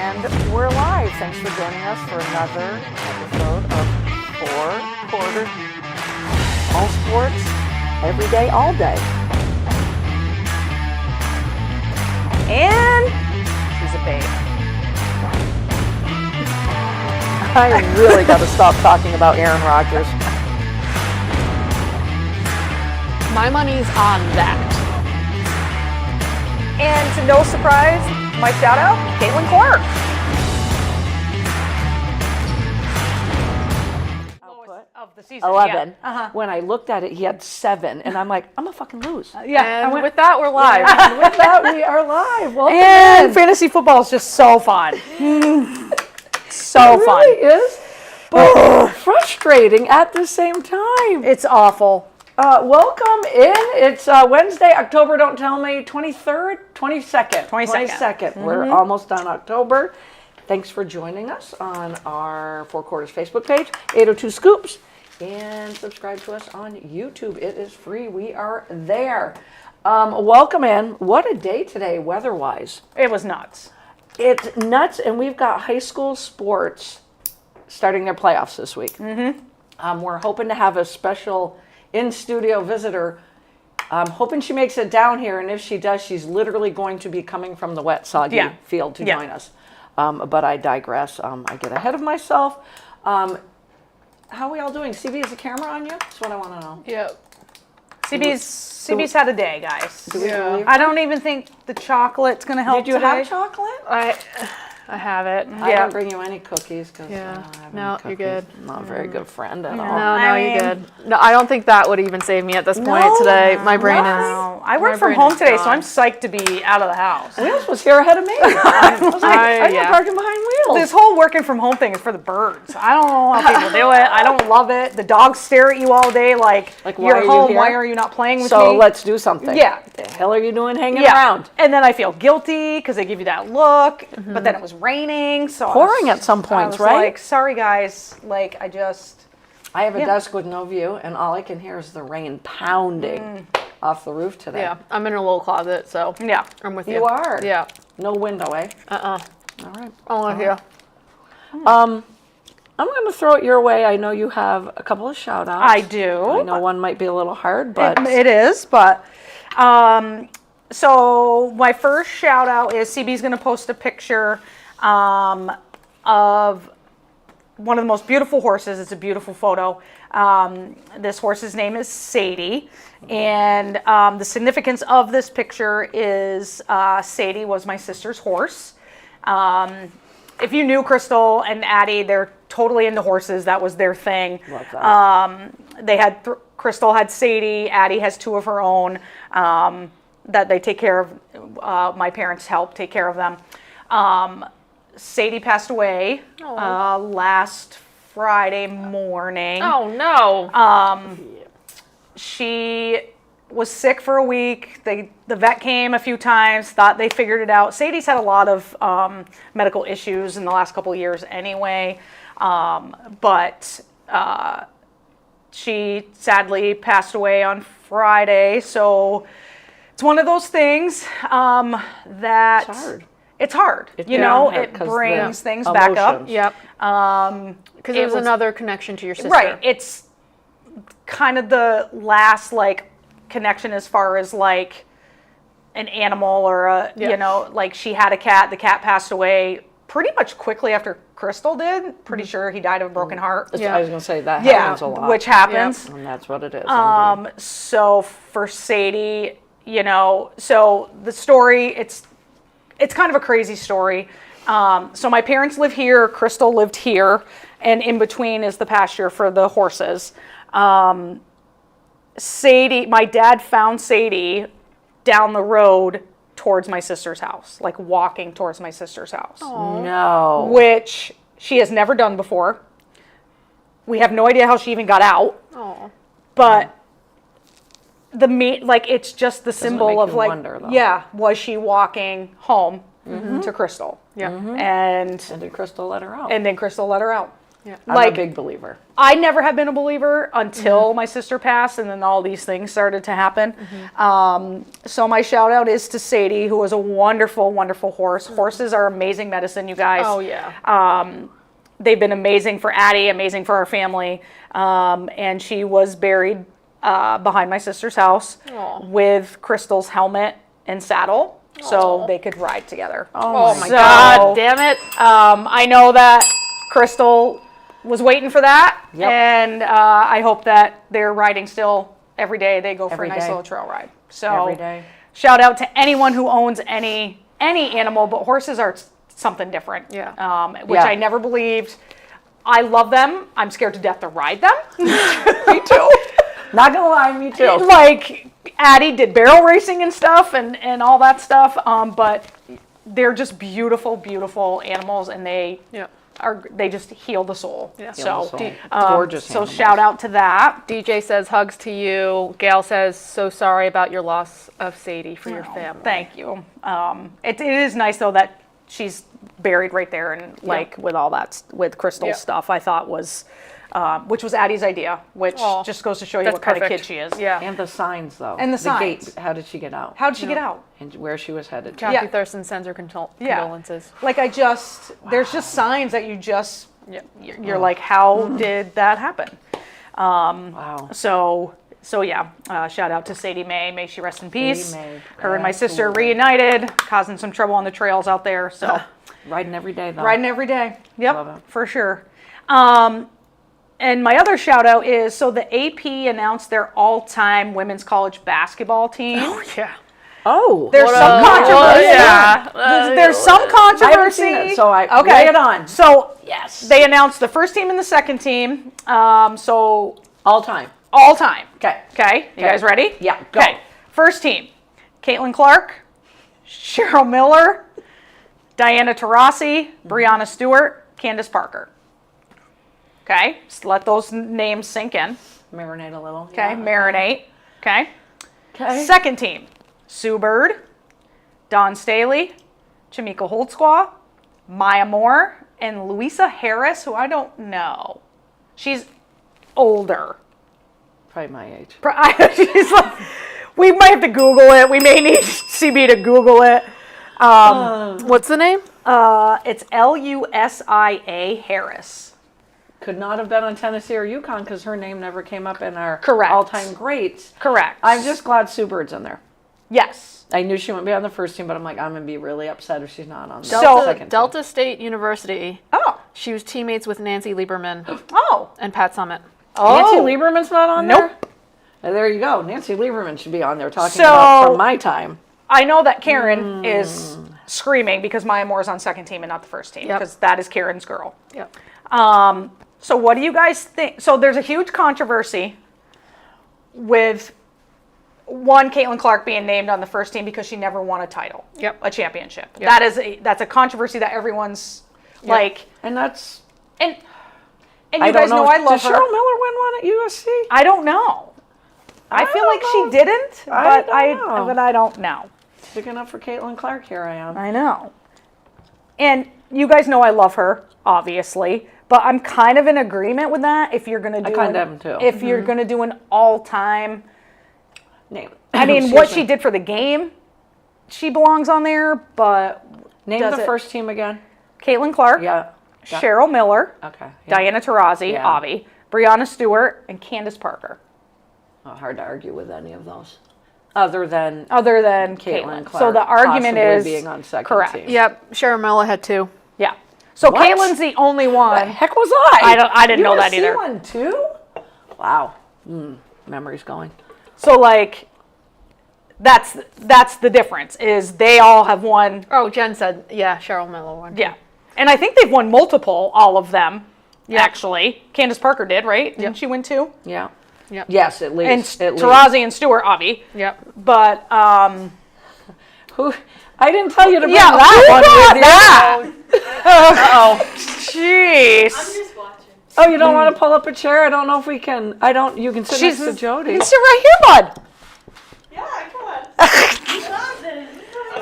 And we're live. Thanks for joining us for another episode of 4 Quarters. All sports, every day, all day. And she's a babe. I really got to stop talking about Aaron Rodgers. My money's on that. And to no surprise, my shout out, Caitlin Clark. Output Of the season. 11. Yeah. When I looked at it, he had 7, and I'm like, I'm gonna fucking lose. And with that, we're live. And with that, we are live. Welcome And in. fantasy football is just so fun. So It fun. really is, but frustrating at the same time. It's awful. Welcome in. It's Wednesday, October, don't tell me, 23rd? 22nd. 22nd. We're almost done October. Thanks for joining us on our 4 Quarters Facebook page, 802 Scoops, and subscribe to us on YouTube. It is free. We are there. Welcome in. What a day today, weather-wise. It was nuts. It's nuts, and we've got high school sports starting their playoffs this week. We're hoping to have a special in-studio visitor. I'm hoping she makes it down here, and if she does, she's literally going to be coming from the wet, soggy field to join us. But I digress. I get ahead of myself. How are we all doing? CB, is the camera on you? That's what I want to know. Yep. CB's had a day, guys. Do we believe I don't even think the chocolate's going to help Did you today. have chocolate? I have it. I didn't bring you any cookies because Yeah. I don't have No, any you're cookies. good. I'm not a very good friend at all. No, you're good. No, I don't think that would even save me at this point today. My brain is. No, I work my from brain home is today, gone. so I'm psyched to be out of the house. Wheels was here ahead of me. I was like, I'm not parking behind Wheels. This whole working from home thing is for the birds. I don't know how people do it. I don't love it. The dogs stare at you all day like why you're are you home. here? Why are you not playing with So me? let's do something. Yeah. What the hell are you doing hanging around? And then I feel guilty because they give you that look, but then it was raining. So Pouring at some I points, was right? like, sorry guys, like I just. I have a desk with no view, and all I can hear is the rain pounding off the roof today. Yeah, I'm in a little closet, so Yeah. I'm with you. You are? Yeah. No window, eh? All All right. here. I'm going to throw it your way. I know you have a couple of shout-outs. I do. I know one might be a little hard, but... It is, but so my first shout out is CB's going to post a picture of one of the most beautiful horses. It's a beautiful photo. This horse's name is Sadie, and the significance of this picture is Sadie was my sister's horse. If you knew Crystal and Addie, they're totally into horses. That was their thing. Love that. They had Crystal had Sadie. Addie has 2 of her own that they take care of. My parents help take care of them. Sadie passed away last Friday morning. Oh no. She was sick for a week. The vet came a few times, thought they figured it out. Sadie's had a lot of medical issues in the last couple of years anyway, but she sadly passed away on Friday. So it's one of those things that It's hard. It's hard. It Brings things back up. emotions. Yep. Because it was another connection to your sister. Right. It's kind of the last connection as far as like an animal or like she had a cat. The cat passed away pretty much quickly after Crystal did. Pretty sure he died of a broken heart. I was going to say, that happens a lot. Which happens. And that's what it is. So for Sadie, so the story, it's kind of a crazy story. So my parents live here, Crystal lived here, and in between is the pasture for the horses. Sadie, my dad found Sadie down the road towards my sister's house, like walking towards my sister's house. No. Which she has never done before. We have no idea how she even got out. Oh. But it's just the symbol make of you like, wonder, though. was she walking home to Crystal? Yeah. And And did Crystal let her out? then Crystal let her out. Yeah. I'm Like- a big believer. I never have been a believer until my sister passed, and then all these things started to happen. So my shout out is to Sadie, who was a wonderful, wonderful horse. Horses are amazing medicine, you guys. Oh yeah. They've been amazing for Addie, amazing for our family. And she was buried behind my sister's house Aw. with Crystal's helmet and saddle, so Aw. they could ride together. Oh my So- God! Damn it! I know that Crystal was waiting for that, Yep. and I hope that they're riding still every day. They go for Every a nice day. little trail ride. So Every day. shout out to anyone who owns any animal, but horses are something different. Yeah. Which Yeah. I never believed. I love them. I'm scared to death to ride them. Me too. Not gonna lie, me too. Like Addie did barrel racing and stuff and all that stuff. But they're just beautiful, beautiful animals, and they Yeah. they just heal the soul. Yeah. So, Heal the soul. Gorgeous So animals. shout out to that. DJ says hugs to you. Gail says so sorry about your loss of Sadie for your family. Thank you. It is nice though that she's buried right there, and like with all that with Crystal's Yeah. stuff, I thought was, which was Addie's idea, which Aw, just goes to show you that's what kind of perfect. kid she is. Yeah. And the signs, though. And the gate. signs. How did she get out? How did she get out? And where she was headed to. Kathy Yeah. Thurston sends her Yeah. condolences. Like there's just signs that you just, Yeah. you're like, how did that happen? Wow. So yeah, shout out to Sadie Mae. May she rest in peace. May. Her and my sister Absolutely. reunited, causing some trouble on the trails out there. So Riding every day, though. riding every day. Yep, Love it. for sure. And my other shout out is, so the AP announced their all-time women's college basketball team. Yeah. Oh. There's some controversy. Yeah. There's some I haven't controversy. seen it, so I Okay. lay it on. So Yes. they announced the first team and the second team. So All time. all time. Okay. Okay, you guys ready? Yeah, go. Okay, first team: Caitlin Clark, Cheryl Miller, Diana Taurasi, Brianna Stewart, Candace Parker. Okay, just let those names sink in. Marinate a little. Okay, marinate. Okay. Okay. Second team: Sue Bird, Dawn Staley, Chamika Holtzclaw, Maya Moore, and Louisa Harris, who I don't know. She's older. Probably my age. She's like, we might have to Google it. We may need CB to Google it. What's the name? It's Lusia Harris. Could not have been on Tennessee or UConn because her name never came up in our Correct. all-time greats. Correct. I'm just glad Sue Bird's in there. Yes. I knew she wouldn't be on the first team, but I'm like, I'm going to be really upset if she's not on the So- second team. Delta State University. Oh. She was teammates with Nancy Lieberman Oh. and Pat Summit. Nancy Oh. Lieberman's not on Nope. there? There you go. Nancy Lieberman should be on there talking So- about from my time. I know that Karen is screaming because Maya Moore's on second team and not the first team, Yep. because that is Karen's girl. Yep. So what do you guys think? So there's a huge controversy with one, Caitlin Clark being named on the first team because she never won a title, Yep. a championship. Yep. That's a controversy that everyone's like, And that's, and you I don't guys know I love Did her. Cheryl Miller win one at USC? I don't know. I feel don't like know. she didn't, I but don't know. but I don't know. Sticking up for Caitlin Clark, here I am. I know. And you guys know I love her, obviously, but I'm kind of in agreement with that. If you're gonna do, kinda am too. If you're gonna do an all-time, Name. I mean, Excuse what me. she did for the game, she belongs on there. But Name does the it- first team again. Caitlin Clark, Yeah. Cheryl Miller, Okay. Yeah. Diana Taurasi, Yeah. Avi, Brianna Stewart, and Candace Parker. Oh, hard to argue with any of those. Other than Other than Caitlin Caitlin. Clark So the argument possibly is being on second correct. team. Yep. Cheryl Miller had two. Yeah. So What? Caitlin's the only the one. heck was I? I didn't know that USC either. One too? Wow. Memory's going. So like, that's the difference. Is they all have won. Oh, Jen said, yeah, Cheryl Miller won. Yeah. And I think they've won multiple, all of them. Actually, Candace Parker did, right? Didn't she win two? Yeah. Yep. Yes, at And least. At least. Tarazi and Stewart, Avi. Yep. But Who? I didn't tell you to bring yeah, that who one with got you. that? Oh, jeez. Just watching. Oh, you don't want to pull up a chair? I don't know if we can. I don't. You can sit She's next to Jody. You can sit right here, bud. Yeah, come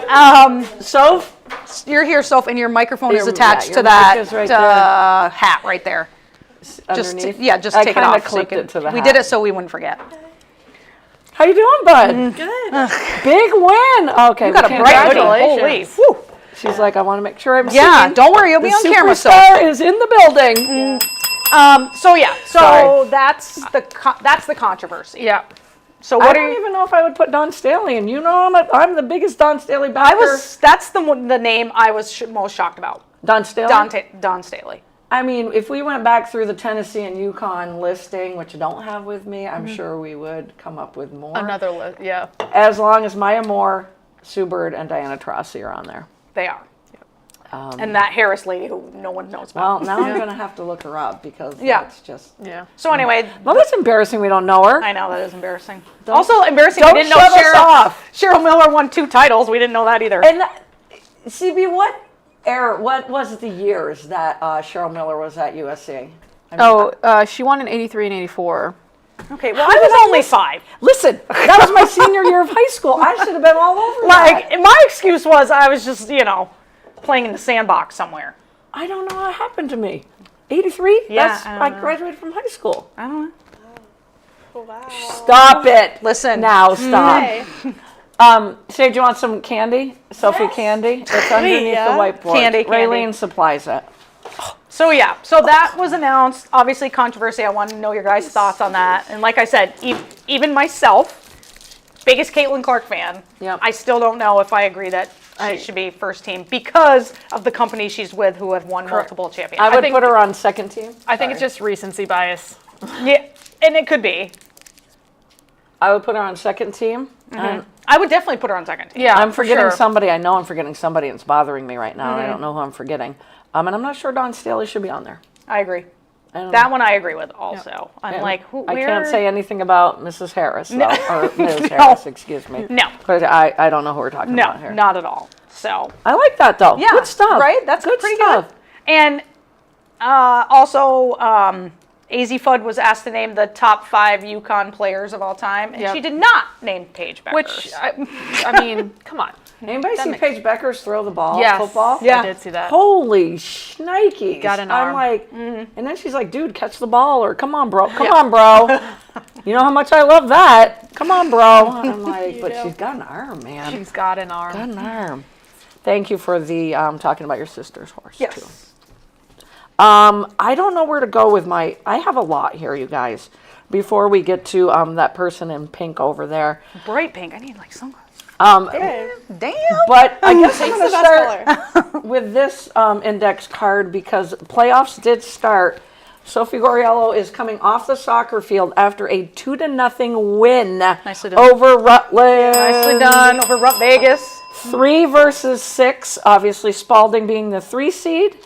on. So, You're here, Soph, and your microphone is Yeah, attached your to mic that is right hat right there. underneath. Just I take it kinda off. clipped it to the We hat. did it so we wouldn't forget. How you doing, bud? Good. Big win. Okay, You got a bright hoodie. Holy. Whew. She's like, I want to make sure I'm Yeah, singing. don't worry, you'll be The on camera. So, superstar is in the building. so Sorry. that's the controversy. Yeah. So I what don't even know if I would put Don Staley in. You know, I'm the biggest Don Staley backer. That's the name I was most shocked about. Don Staley? Don Staley. I mean, if we went back through the Tennessee and Yukon listing, which I don't have with me, I'm sure we would come up with more. Another list. Yeah. As long as Maya Moore, Sue Bird, and Diana Taurasi are on there. They are. And that Harris lady who no one knows about. Well, now I'm going to have to look her up because Yeah. that's just... Yeah. So anyway, Well, that's embarrassing we don't know her. I know that is embarrassing. Also embarrassing. Don't We didn't know shut us off. Cheryl Miller won 2 titles. We didn't know that either. And CB, what was the years that Cheryl Miller was at USC? I mean, She won in 83 and 84. Okay, well, I was only 5. listen, that was my senior year of high school. I should have been all over Like, that. my excuse was I was just, playing in the sandbox somewhere. I don't know how it happened to me. 83? Yeah, That's, I don't I know. graduated from high school. I don't know. Oh, wow. Stop it. Listen. Now, stop. Hey. Say, do you want some candy? Sophie Yes. candy? It's underneath yeah. the whiteboard. Candy. Raylene supplies it. So that was announced. Obviously controversy. I want to know your guys' thoughts on that. And like I said, even myself, biggest Caitlin Clark fan, Yep. I still don't know if I agree that she should be first team because of the company she's with who have won multiple championships. I would think- put her on second team. I think it's just recency bias. Yeah, and it could be. I would put her on second team. And I would definitely put her on second team. Yeah, I'm forgetting sure. somebody. I know I'm forgetting somebody. And it's bothering me right now. I don't know who I'm forgetting. And I'm not sure Don Staley should be on there. I agree. I don't That know. one I agree with also. I'm And like, who? I where? can't say anything about Mrs. Harris, though, or Ms. No. Harris, excuse me. No. But I don't know who we're talking No, about here. not at all. So I like that, though. yeah, Good stuff. right? That's good pretty stuff. good. And also, AZ Fudd was asked to name the top 5 Yukon players of all time, and Yep. she did not name Paige Beckers. Which, I mean, come on. Anybody see Paige Beckers throw the ball, Yes. football? Yeah. I did see that. Holy shnikes. Got an I'm arm. like, and then she's like, dude, catch the ball, or come on, bro. Come on, bro. You know how much I love that. Come on, bro. I'm like, but she's got an arm, man. She's got an arm. Got an arm. Thank you for the talking about your sister's horse, too. Yes. I don't know where to go with I have a lot here, you guys. Before we get to that person in pink over there. Bright pink. I need like sunglasses. Okay. Damn. But I guess I'm Pink's going to the best start color. with this index card because playoffs did start. Sophie Goriello is coming off the soccer field after a 2-0 win Nicely done. over Rutland. Nicely done over Vegas. 3 versus 6, obviously Spalding being the 3 seed.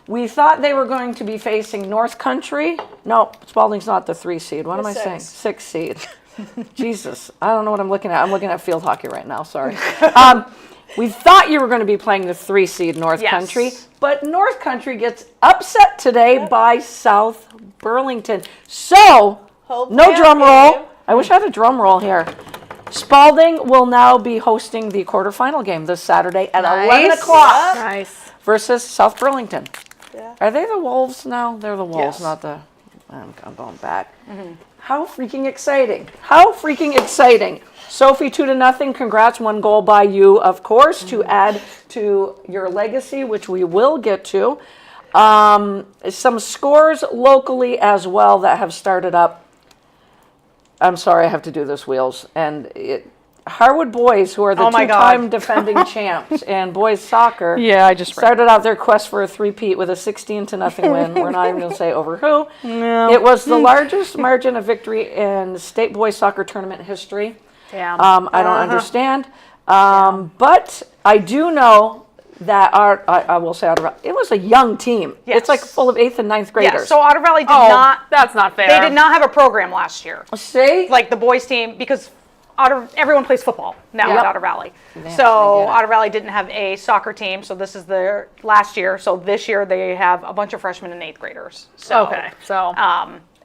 We thought they were going to be facing North Country. No, Spalding's not the 3 seed. What am I saying? 6 seed. Jesus, I don't know what I'm looking at. I'm looking at field hockey right now, sorry. We thought you were going to be playing the 3 seed North Yes. Country, but North Country gets upset today by South Burlington. So, Hope no we drum have roll. game. I wish I had a drum roll here. Spalding will now be hosting the quarterfinal game this Saturday at 11 o'clock Nice. versus South Burlington. Yeah. Are they the Wolves now? They're the Wolves, Yes. not the... I'm going back. How freaking exciting. How freaking exciting. Sophie, 2-0. Congrats. 1 goal by you, of course, to add to your legacy, which we will get to. Some scores locally as well that have started up. I'm sorry, I have to do this, Wheels. And Harwood boys, who are the Oh my two-time God. defending champs, and boys soccer Yeah, I just started out their quest for a three-peat with a 16-0 win. We're not even going to say over who. It was the largest margin of victory in state boys soccer tournament history. Damn. I don't understand. But I do know that I will say it was a young team. Yes. It's like full of 8th and 9th graders. Yeah, so Otter Valley did Oh, not. that's not fair. They did not have a program last year. See? Like the boys team, because everyone plays football now Yep. at Otter Valley. They So get it. Otter Valley didn't have a soccer team, so this is their last year. So this year they have a bunch of freshmen and 8th graders. So, Okay, so.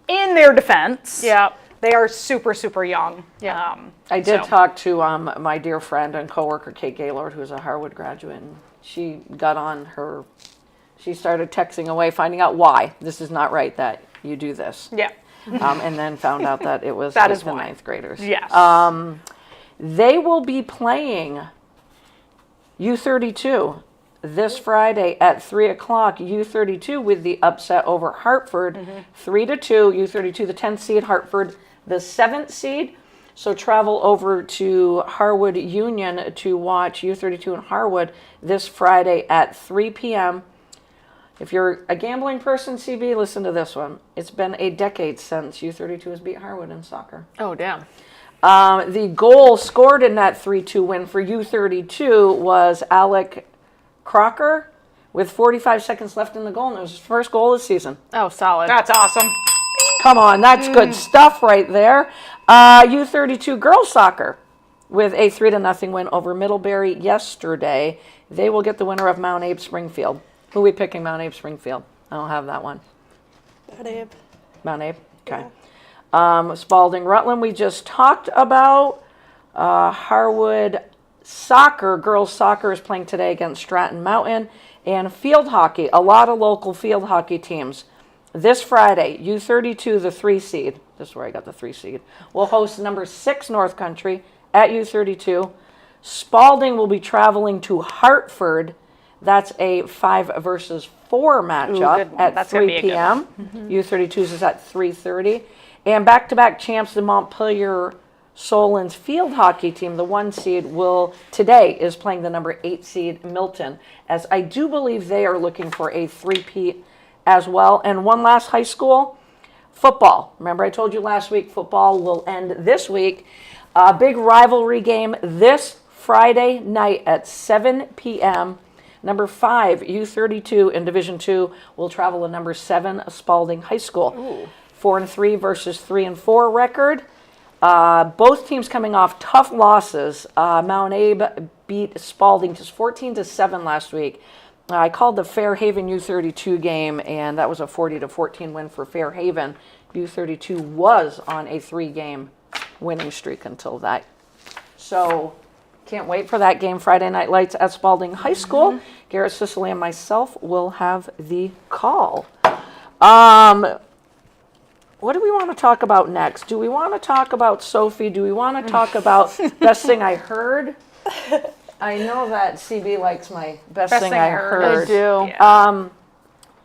in their defense, Yeah. they are super, super young. Yeah. I did so- talk to my dear friend and coworker Kate Gaylord, who's a Harwood graduate, and she got on her. She started texting away, finding out why this is not right. That you do this. Yeah. And then found out that it was That like is the why. ninth graders. Yes. They will be playing U32 this Friday at 3 o'clock. U32 with the upset over Hartford, 3-2. U32, the 10th seed, Hartford, the 7th seed. So travel over to Harwood Union to watch U32 and Harwood this Friday at 3 p.m. If you're a gambling person, CB, listen to this one. It's been a decade since U32 has beat Harwood in soccer. Oh, damn. The goal scored in that 3-2 win for U32 was Alec Crocker with 45 seconds left in the goal, and it was his first goal of the season. Oh, solid. That's awesome. Come on, that's good stuff right there. U32 girls soccer with a 3-0 win over Middlebury yesterday. They will get the winner of Mount Abe Springfield. Who are we picking, Mount Abe Springfield? I don't have that one. Babe. Mount Abe? Okay. Spalding Rutland, we just talked about. Harwood soccer, girls soccer is playing today against Stratton Mountain. And field hockey, a lot of local field hockey teams. This Friday, U32, the 3 seed, this is where I got the 3 seed, will host number 6 North Country at U32. Spalding will be traveling to Hartford. That's a 5 versus 4 matchup good one. at That's gonna 3 be a good p.m. U32's is at 3:30. And back-to-back champs, the Montpelier Solon's field hockey team, the 1 seed, today is playing the number 8 seed Milton, as I do believe they are looking for a 3-peat as well. And one last high school, football. Remember I told you last week football will end this week. A big rivalry game this Friday night at 7 p.m. Number 5, U32 in Division II will travel to number 7 Spalding High School. 4-3 versus 3-4 record. Both teams coming off tough losses. Mount Abe beat Spalding just 14-7 last week. I called the Fairhaven U32 game, and that was a 40-14 win for Fairhaven. U32 was on a 3-game winning streak until that. So can't wait for that game, Friday Night Lights at Spalding High School. Garrett Sicily and myself will have the call. What do we want to talk about next? Do we want to talk about Sophie? Do we want to talk about Best Thing I Heard? I know that CB likes my Best Thing I Heard. I do. Yeah.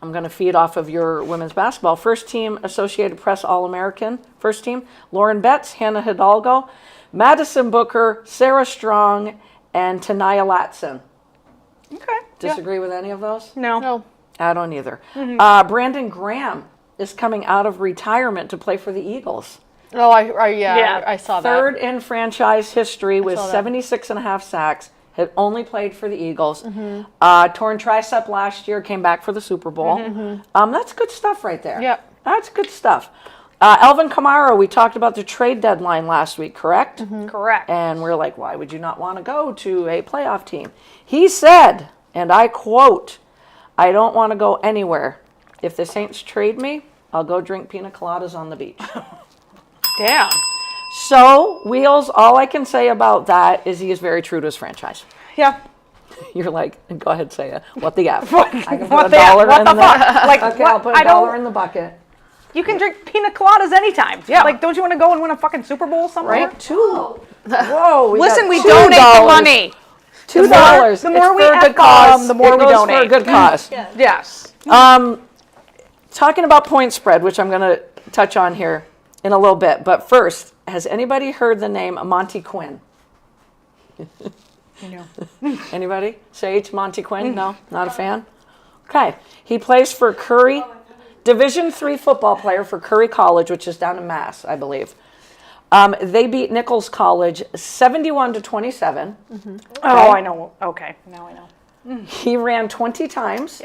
I'm going to feed off of your women's basketball. First team Associated Press All-American. First team, Lauren Betts, Hannah Hidalgo, Madison Booker, Sarah Strong, and Tanaya Latson. Okay. Disagree with any of those? No. No. I don't either. Brandon Graham is coming out of retirement to play for the Eagles. Oh, I saw that. Third in franchise history with saw that. 76 and a half sacks. Had only played for the Eagles. Torn tricep last year, came back for the Super Bowl. That's good stuff right there. Yep. That's good stuff. Alvin Kamara, we talked about the trade deadline last week, correct? Correct. And we're like, why would you not want to go to a playoff team? He said, and I quote, "I don't want to go anywhere. If the Saints trade me, I'll go drink pina coladas on the beach." Damn. So, Wheels, all I can say about that is he is very true to his franchise. Yeah. You're like, go ahead, say it. What the F? I can put What a the dollar F? What in the the fuck? Like, Okay, what? I'll put I a dollar don't. in the bucket. You can drink pina coladas anytime. Yeah. Like, don't you want to go and win a fucking Super Bowl somewhere? Right? Whoa. Listen, we got donate the $2. money. $2. The more we it's for a good F cause. bomb, the more it we goes donate. for a good cause. Yes. Talking about point spread, which I'm going to touch on here in a little bit. But first, has anybody heard the name Monty Quinn? Anybody? Sage, Monty Quinn? No? Not a fan? Okay. He plays for Curry. Division III football player for Curry College, which is down in Mass, I believe. They beat Nichols College 71-27. Oh, I know. Okay. Now I know. He ran 20 times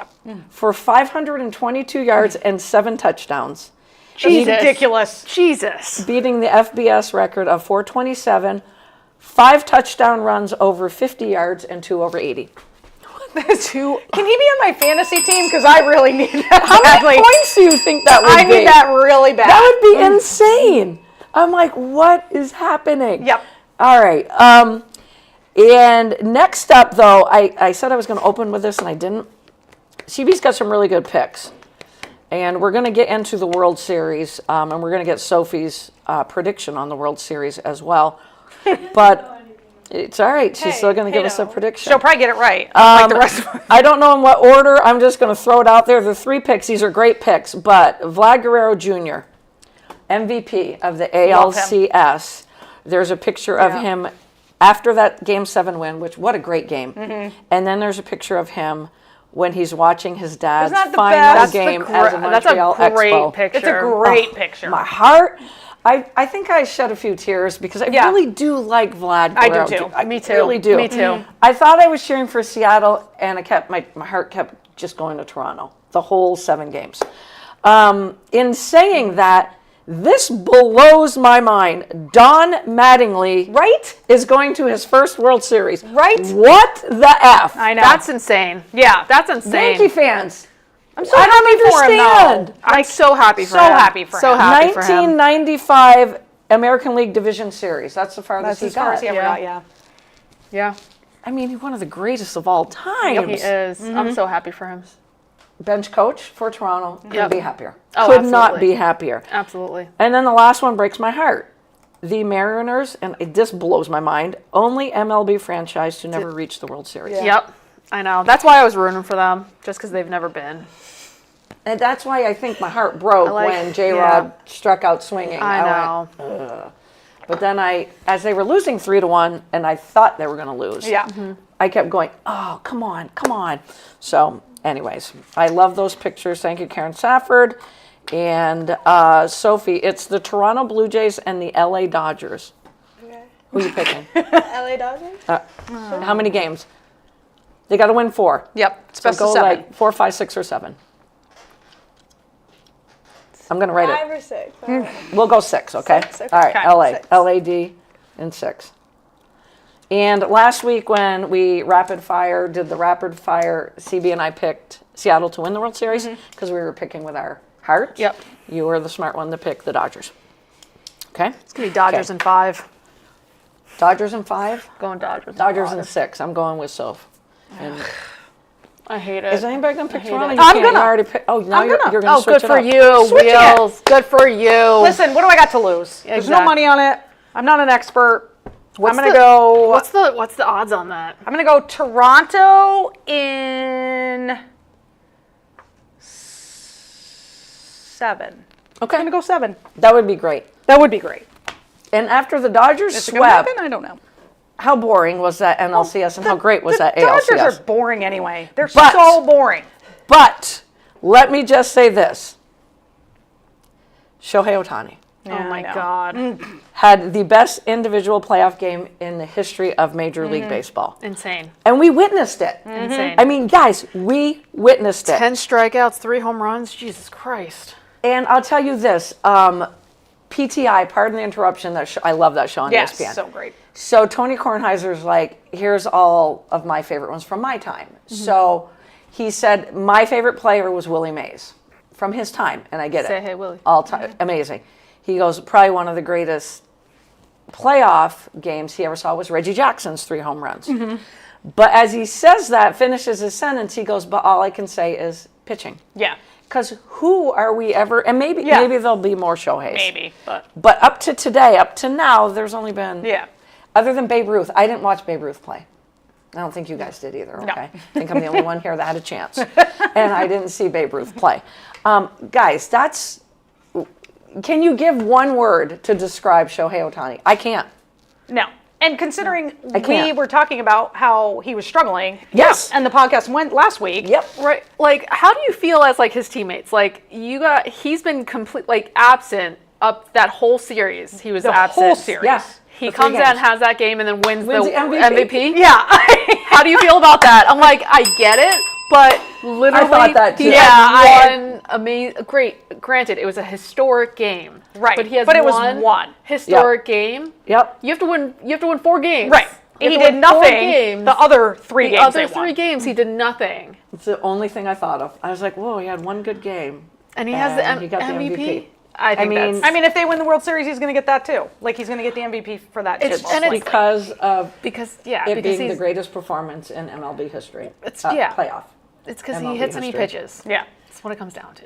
for 522 yards and 7 touchdowns. Jesus. Ridiculous. Jesus. Beating the FBS record of 427, 5 touchdown runs over 50 yards and 2 over 80. Can he be on my fantasy team? Because I really need that. How badly. many points do you think that would I be? need that really bad. That would be insane. I'm like, what is happening? Yep. All right. And next up, though, I said I was going to open with this, and I didn't. CB's got some really good picks. And we're going to get into the World Series, and we're going to get Sophie's prediction on the World Series as well. But it's all right. She's still going to give us a prediction. She'll probably get it right, like the rest of us. I don't know in what order. I'm just going to throw it out there. The 3 picks, these are great picks. But Vlad Guerrero Jr., MVP of the ALCS. There's a picture of him after that Game 7 win, which, what a great game. And then there's a picture of him when he's watching his dad's Isn't that the final best? game That's as a Montreal a great Expo. picture. It's a great picture. My heart, I think I shed a few tears because I really do like Vlad I do Guerrero too. Jr. Me too. Really do. Me too. I thought I was cheering for Seattle, and my heart kept just going to Toronto the whole 7 games. In saying that, this blows my mind. Don Mattingly, is going to his first World Series. What the F? I know. That's insane. Yeah. That's insane. Yankee fans. I'm so I happy don't for him, understand. though. I'm so happy for so him. happy for So him. happy for him. 1995 American League Division Series. That's the farthest That's he as far got. as he ever got, yeah. Yeah, I mean, he's one of the greatest of all time. he is. I'm so happy for him. Bench coach for Toronto. Couldn't Yep. be happier. Oh, Could not absolutely. be happier. Absolutely. And then the last one breaks my heart. The Mariners, and this blows my mind, only MLB franchise to never reach the World Series. Yep. I know. That's why I was rooting for them, just because they've never been. And that's why I think my heart broke like- when J-Rod struck out swinging. I went, know. ugh. But then as they were losing 3-1, and I thought they were going to lose. Yeah. I kept going, oh, come on, come on. So, anyways, I love those pictures. Thank you, Karen Safford. And Sophie, it's the Toronto Blue Jays and the LA Dodgers. Okay. Who are you picking? LA Dodgers? How many games? They got to win 4. Yep. It's So best go of 7. like 4, 5, 6, or 7. I'm going to write 5 it. or 6. We'll go 6, okay? 6, okay. All right, Okay, LA. 6. LAD and 6. And last week when we did the rapid fire, CB and I picked Seattle to win the World Series because we were picking with our hearts. Yep. You were the smart one to pick the Dodgers. Okay? It's going to be Dodgers Okay. in 5. Dodgers in 5? Going Dodgers. Dodgers in 6. I'm going with Soph. And I hate it. is anybody going to pick hate Toronto? it. You I'm can't. gonna. You already picked. Oh, now you're going to Oh, switch good it for up. you, Switching it. Wheels. Good for you. Listen, what do I got to lose? There's no Exactly. money on it. I'm not an expert. What's I'm going the- to go. What's the odds on that? I'm going to go Toronto in 7. Okay. I'm going to go 7. That would be great. That would be great. And after the Dodgers Is it going to swept, happen? I don't know. how boring was that NLCS and how great was that The Dodgers ALCS? are boring anyway. They're But- so boring. But let me just say this. Shohei Ohtani Oh my I know. God. had the best individual playoff game in the history of Major League Baseball. Insane. And we witnessed it. Insane. I mean, guys, we witnessed it. 10 strikeouts, 3 home runs. Jesus Christ. And I'll tell you this, PTI, pardon the interruption, I love that show on Yes, ESPN. so great. So Tony Kornheiser's like, here's all of my favorite ones from my time. So he said, my favorite player was Willie Mays from his time, and I get Say it. hey, Willie. All time, amazing. He goes, probably one of the greatest playoff games he ever saw was Reggie Jackson's 3 home runs. But as he says that, finishes his sentence, he goes, but all I can say is pitching. Yeah, Because who are we ever, and maybe there'll be more Shoheis. maybe, but But up to today, up to now, there's only been, yeah. other than Babe Ruth, I didn't watch Babe Ruth play. I don't think you guys did either, No. okay? I think I'm the only one here that had a chance. And I didn't see Babe Ruth play. Guys, can you give one word to describe Shohei Ohtani? I can't. No. And considering I we can't. were talking about how he was struggling, Yes. and the podcast went last week. Yep. Right. Like, how do you feel as like his teammates? Like, he's been absent up that whole series. He was The absent. whole series. Yes. He For 3 comes out and games. has that game and then wins Wins the the MVP. MVP. Yeah. How do you feel about that? I'm like, I get it, but literally, I thought that too. he Yeah, had one amazing. Great. Granted, it was a historic game. Right, But he has but it was one one. historic game. Yep. You have to win. You have to win 4 games. Right. You have He to did win 4 nothing. games. The other 3 The games other they 3 won. games, he did nothing. It's the only thing I thought of. I was like, whoa, he had one good game. And he has the And he got the MVP. MVP. I think mean- that's. I mean, if they win the World Series, he's going to get that too. Like, he's going to get the MVP for that too. It's- most and it's- likely. Because of because it because being the he's greatest performance in MLB history. It's- Playoff. it's because he MLB hits and he history. pitches. Yeah. That's what it comes down to.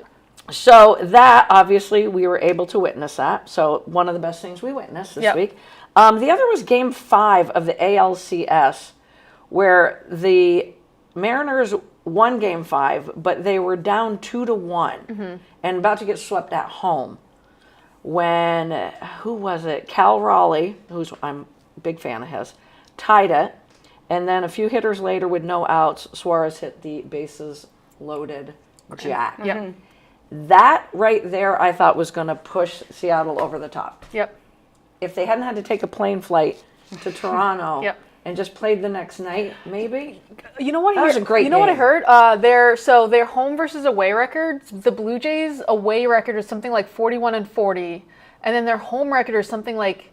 So that, obviously, we were able to witness that. So one of the best things we witnessed this Yep. week. The other was Game 5 of the ALCS, where the Mariners won Game 5, but they were down 2-1 and about to get swept at home. When, who was it? Cal Raleigh, who's I'm a big fan of his, tied it. And then a few hitters later with no outs, Suarez hit the bases loaded jack. Yep. That right there, I thought was going to push Seattle over the top. Yep. If they hadn't had to take a plane flight to Toronto Yep. and just played the next night, maybe. You know what? That was a great You know what I game. heard? Their home versus away records. The Blue Jays away record is something like 41-40, and then their home record is something like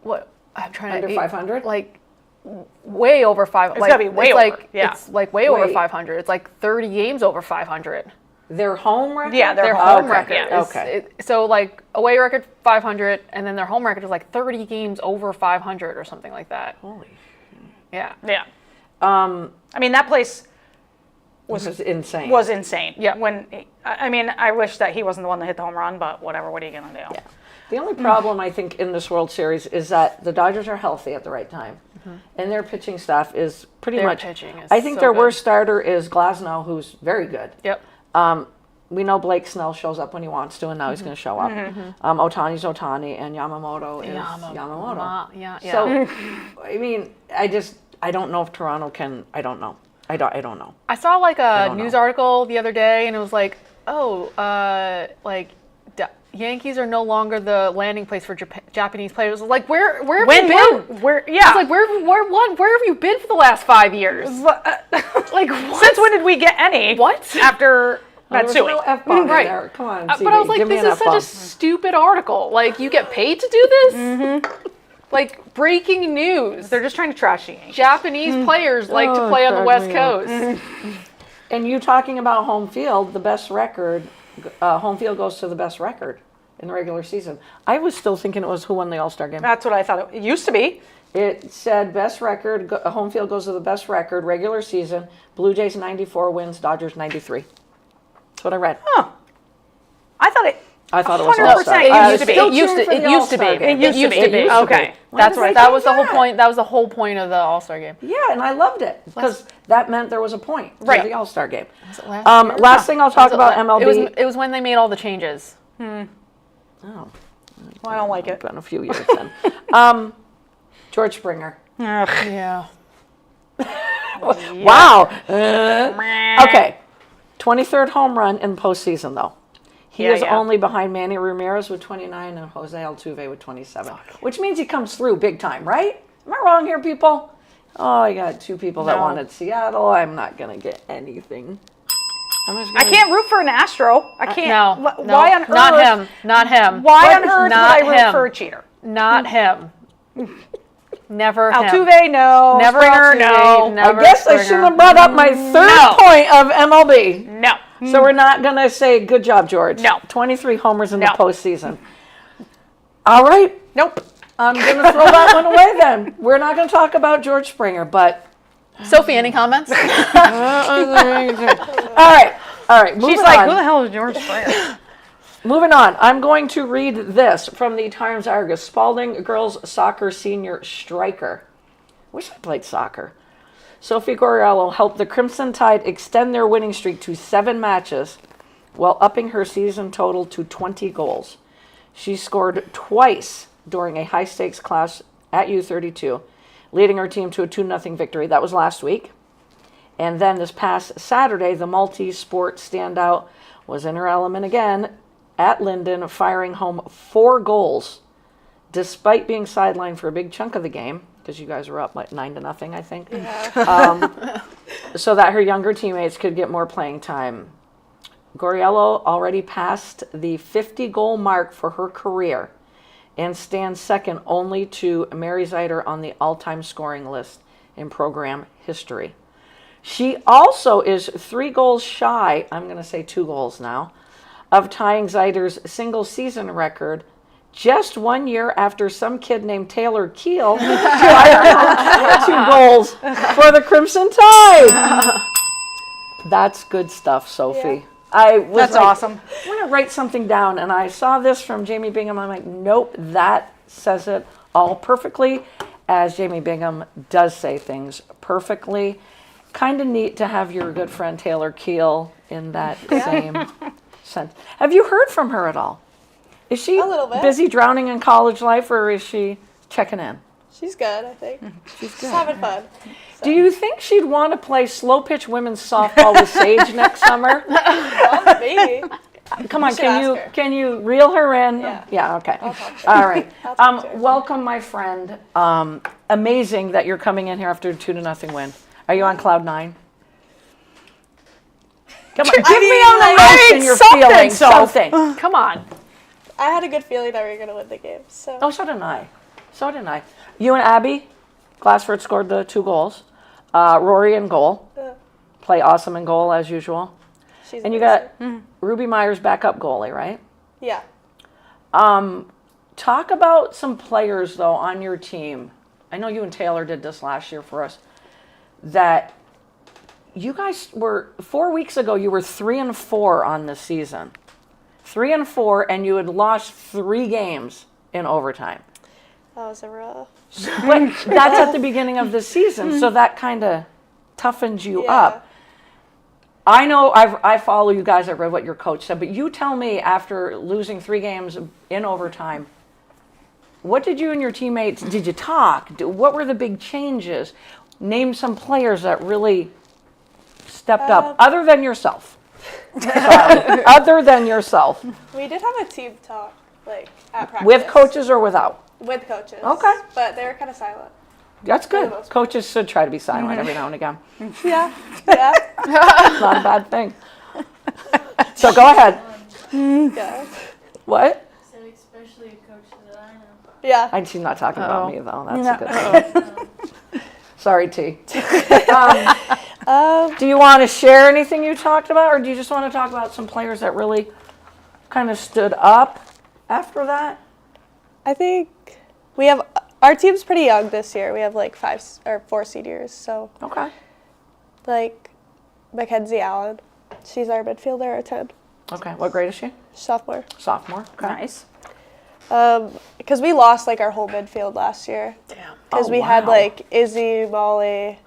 what I'm trying Under to 500? like way over 500. It's gotta be way over, yeah. It's like way over Wait. 500. It's like 30 games over 500. Their home record? Yeah, Their home home record, record. yeah. Is, Okay. so like away record 500, and then their home record is like 30 games over 500 or something like that. Holy. Yeah. Yeah. I mean, that place This is insane. was insane. Yeah. I wish that he wasn't the one that hit the home run, but whatever. What are you gonna do? Yeah. The only problem, I think, in this World Series is that the Dodgers are healthy at the right time. And their pitching staff is pretty Their much. pitching is I think so their good. worst starter is Glasnow, who's very good. Yep. We know Blake Snell shows up when he wants to, and now he's going to show up. Otani's Otani, and Yamamoto is Yamamoto. Yeah. So, I mean, I don't know if Toronto can. I don't know. I don't know. I saw like a don't news know. article the other day, and it was like, Yankees are no longer the landing place for Japanese players. Like, where have you been? Where? It's Yeah. like, where have you been for the last 5 years? Like, what? Since when did we get any? What? After There was Matsui? no F-bomb Right. there. Come on, But I was CB, like, give me this an is such F-bomb. a stupid article. Like, you get paid to do this? Like, breaking news. They're just trying to trash the Yankees. Japanese players like to Oh, play on the crack West me up. Coast. And you talking about home field, the best record, home field goes to the best record in the regular season. I was still thinking it was who won the All-Star game. That's what I thought it used to be. It said best record, home field goes to the best record, regular season, Blue Jays 94 wins, Dodgers 93. That's what I read. Huh. I thought it. I thought it was 100% All-Star. it I used was to be. still It used to- tuned for it the used to be. All-Star game. It used to be. Okay. That's Why right. did That I was think the whole that? point. That was the whole point of the All-Star game. Yeah, and I loved it because that meant there was a point to Right. the All-Star game. Last year? Last thing I'll talk about It MLB. was when they made all the changes. Oh, Well, I don't like it. been a few years then. George Springer. Ugh. Yeah. Wow. Okay. 23rd home run in postseason, though. He Yeah, is yeah. only behind Manny Ramirez with 29 and Jose Altuve with 27, which means he comes through big time, right? Am I wrong here, people? Oh, I got two people that No. wanted Seattle. I'm not going to get anything. I can't root for an Astro. I can't. No. Why on earth? Not him. Not him. Why on earth Not would I root him. for a cheater? Not him. Never him. Altuve, no. Never Springer, Altuve, no. never I guess I Springer. shouldn't have brought up my third No. point of MLB. No. So we're not going to say good job, George. No. 23 homers in No. the postseason. All right. Nope. I'm going to throw that one away then. We're not going to talk about George Springer, but Sophie, any comments? all right. All right. Moving She's like, on. who the hell is George Springer? Moving on. I'm going to read this from the Times Argus. Spalding girls soccer senior striker. Wish I played soccer. Sophie Goriello helped the Crimson Tide extend their winning streak to 7 matches while upping her season total to 20 goals. She scored twice during a high-stakes clash at U32, leading her team to a 2-0 victory. That was last week. And then this past Saturday, the multi-sport standout was in her element again at Linden, firing home 4 goals, despite being sidelined for a big chunk of the game, because you guys were up like 9-0, I think, so that her younger teammates could get more playing time. Goriello already passed the 50-goal mark for her career and stands second only to Mary Zeider on the all-time scoring list in program history. She also is 3 goals shy, I'm going to say 2 goals now, of tying Zeider's single-season record just 1 year after some kid named Taylor Keel tied 2 goals for the Crimson Tide. That's good stuff, Sophie. Yeah. I was That's like, awesome. I'm going to write something down, and I saw this from Jamie Bingham. I'm like, nope, that says it all perfectly, as Jamie Bingham does say things perfectly. Kind of neat to have your good friend Taylor Keel in that same sense. Have you heard from her at all? Is she A little bit. busy drowning in college life, or is she checking in? She's good, I think. She's She's good. having fun. Do you think she'd want to play slow pitch women's softball with Sage next summer? Well, maybe. Come on, should ask her. can you reel her in? Yeah. Okay. I'll talk to her. All right. I'll talk to her. Welcome, my friend. Amazing that you're coming in here after a 2-0 win. Are you on cloud nine? Come on, give me an emotion you're feeling. Something. Come on. I had a good feeling that we were going to win the game. So Oh, so did I. So did I. You and Abby Glassford scored the 2 goals. Rory in goal. Play awesome in goal as usual. she's And you amazing. got Ruby Myers backup goalie, right? Yeah. Talk about some players, though, on your team. I know you and Taylor did this last year for us. That you guys were, 4 weeks ago, you were 3-4 on the season. 3-4, and you had lost 3 games in overtime. That was a rough. But that's at the beginning of the season, so that kind of toughens you Yeah. up. I know I follow you guys. I read what your coach said, but you tell me, after losing 3 games in overtime, what did you and your teammates, did you talk? What were the big changes? Name some players that really stepped up, other than yourself. Sorry, other than yourself. We did have a team talk, like, at practice. With coaches or without? With coaches. Okay. But they were kind of silent. That's good. the most part. Coaches should try to be silent every now and again. Yeah. Yeah. It's not a bad thing. So go ahead. Yeah. What? So especially a coach that I know. Yeah. She's not talking Uh-oh. about me, though. That's a good thing. Sorry, T. Do you want to share anything you talked about, or do you just want to talk about some players that really kind of stood up after that? I think we have, our team's pretty young this year. We have like 4 seniors. So, Okay. like, Mackenzie Allen, she's our midfielder, our 10, Okay. What grade is she? sophomore. Sophomore. Okay. Nice. Because we lost like our whole midfield last year. Damn. Because we had like Izzy, Molly,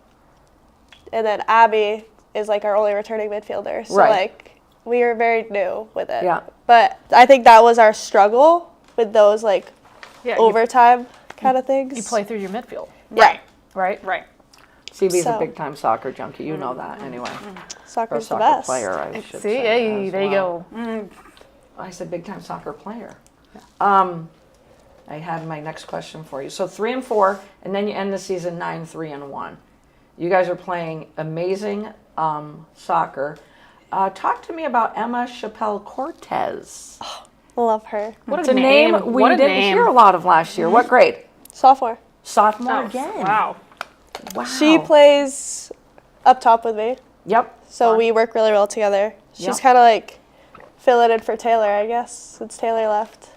and then Abby is like our only returning midfielder. So Right. like we were very new with it. Yeah. But I think that was our struggle with those like Yeah, overtime kind of things. you play through your midfield. Yeah. Right? Right. CB's a So- big time soccer junkie. You know that anyway. Or a Soccer's the soccer best. player, I should See, say. hey, as there you well. go. I said big time soccer player. I had my next question for you. So 3-4, and then you end the season 9-3-1. You guys are playing amazing soccer. Talk to me about Emma Chappelle Cortez. Love her. What It's a a name name. we What a didn't name. hear a lot of last year. What grade? Sophomore. Sophomore again. Wow. Wow. She plays up top with me. Yep. So Fun. we work really well together. She's Yep. kind of like filling in for Taylor, I guess, since Taylor left.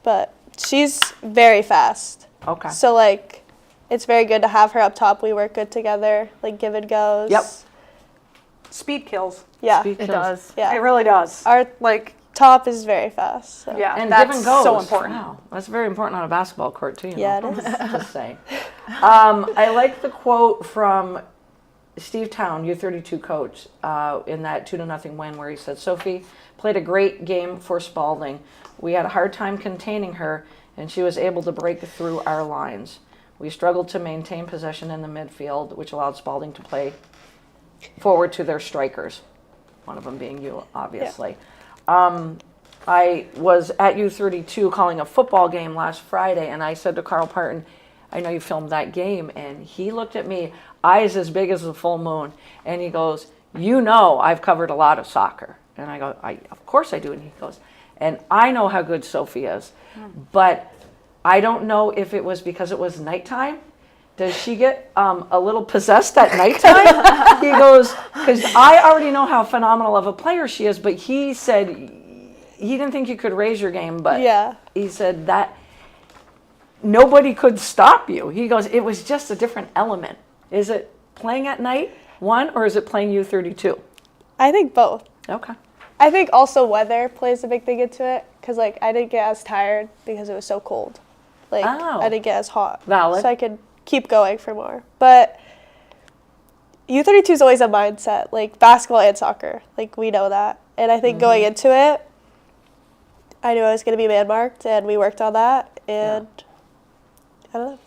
But she's very fast. Okay. So, like, it's very good to have her up top. We work good together, like, give and goes. Yep. Speed kills. Yeah. Speed It kills. does. Yeah. It really does. Our Like, top is very fast. So. yeah, And that's give and goes. so important. Wow. That's very important on a basketball court, too. You Yeah, know. it is. Just saying. I like the quote from Steve Town, U32 coach, in that 2-0 win, where he said, "Sophie played a great game for Spalding. We had a hard time containing her, and she was able to break through our lines. We struggled to maintain possession in the midfield, which allowed Spalding to play forward to their strikers." One of them being you, obviously. I was at U32 calling a football game last Friday, and I said to Carl Parton, "I know you filmed that game," and he looked at me, eyes as big as the full moon, and he goes, "You know I've covered a lot of soccer." And I go, "Of course I do." And he goes, "And I know how good Sophie is, but I don't know if it was because it was nighttime. Does she get a little possessed at nighttime?" He goes, "Because I already know how phenomenal of a player she is," but he said he didn't think you could raise your game, but Yeah. he said that nobody could stop you. He goes, "It was just a different element." Is it playing at night, one, or is it playing U32? I think both. Okay. I think also weather plays a big thing into it because like I didn't get as tired because it was so cold. Like Oh. I didn't get as hot. Valid. So I could keep going for more. But U32 is always a mindset, like basketball and soccer. Like we know that. And I think going into it, I knew I was going to be man marked and we worked on that. And I don't know.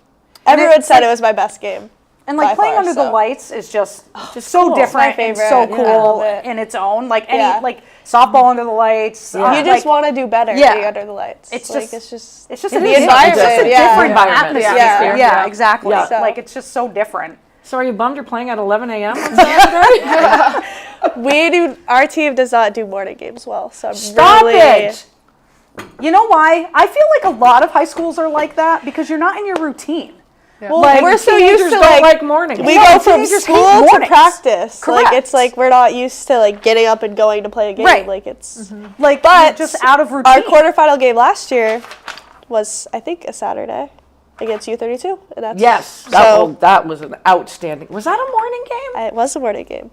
Everyone it's said like- it was my best game. And like by playing far, under the so. lights is just so cool. different My and favorite. so Yeah. cool Love it. in its own. Like any Yeah. like softball under the lights. Yeah. You just want to do better Yeah. being under the lights. It's like, just- it's just it's just the a different- environment. It's just a yeah. different Environment. atmosphere. Yeah. Yeah, exactly. Yeah. So- Like it's just so different. So are you bummed you're playing at 11 a.m. on Saturday? Our team does not do morning games well, so I'm Stop really, it! You know why? I feel like a lot of high schools are like that because you're not in your routine. Well, Like, we're so Teenagers used to don't like mornings. we Yeah, go from teenagers hate school to mornings. practice. Correct. Like it's like we're not used to like getting up and going to play a game. Right. Like it's Like But you're just out of routine. our quarterfinal game last year was I think a Saturday against U32, and that's Yes, that was an outstanding. Was that a morning game? it was a morning game.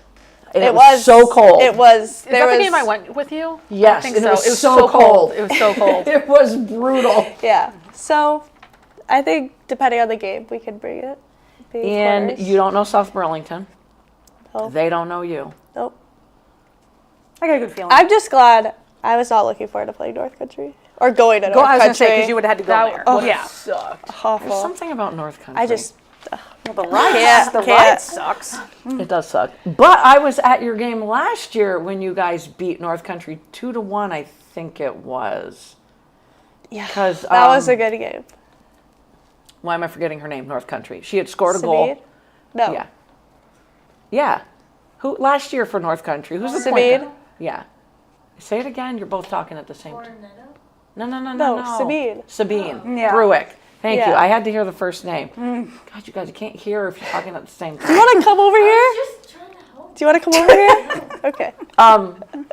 And It was so cold. It was. Is that the game I went with you? Yes, I think and so. it was so cold. It was so cold. It was brutal. Yeah. So, I think depending on the game, we can bring it. Be And quarters. you don't know South Burlington. No. They don't know you. Nope. I got a good feeling. I'm just glad I was not looking forward to playing North Country or going to North I was Country. gonna say because you would have had to go That- there. Oh, Yeah. Sucked. There's awful. something about North Country. I just Well, the ride, Can't- the can't. ride sucks. It does suck. But I was at your game last year when you guys beat North Country 2-1. I think it was. yeah. 'Cause, That was a um, good game. Why am I forgetting her name? North Country. She had scored a goal. Sabine? No. Yeah. Yeah. Who last year for North Country? Who's the point Sabine? guard? Yeah. Say it again. You're both talking at the same time. Cornetto? No. Sabine. Sabine. Yeah. Bruick. Thank you. Yeah. I had to hear the first name. God, you guys, you can't hear if you're talking at the same Do you time. want to come over here? Just trying to help. Do you want to come over here? Okay.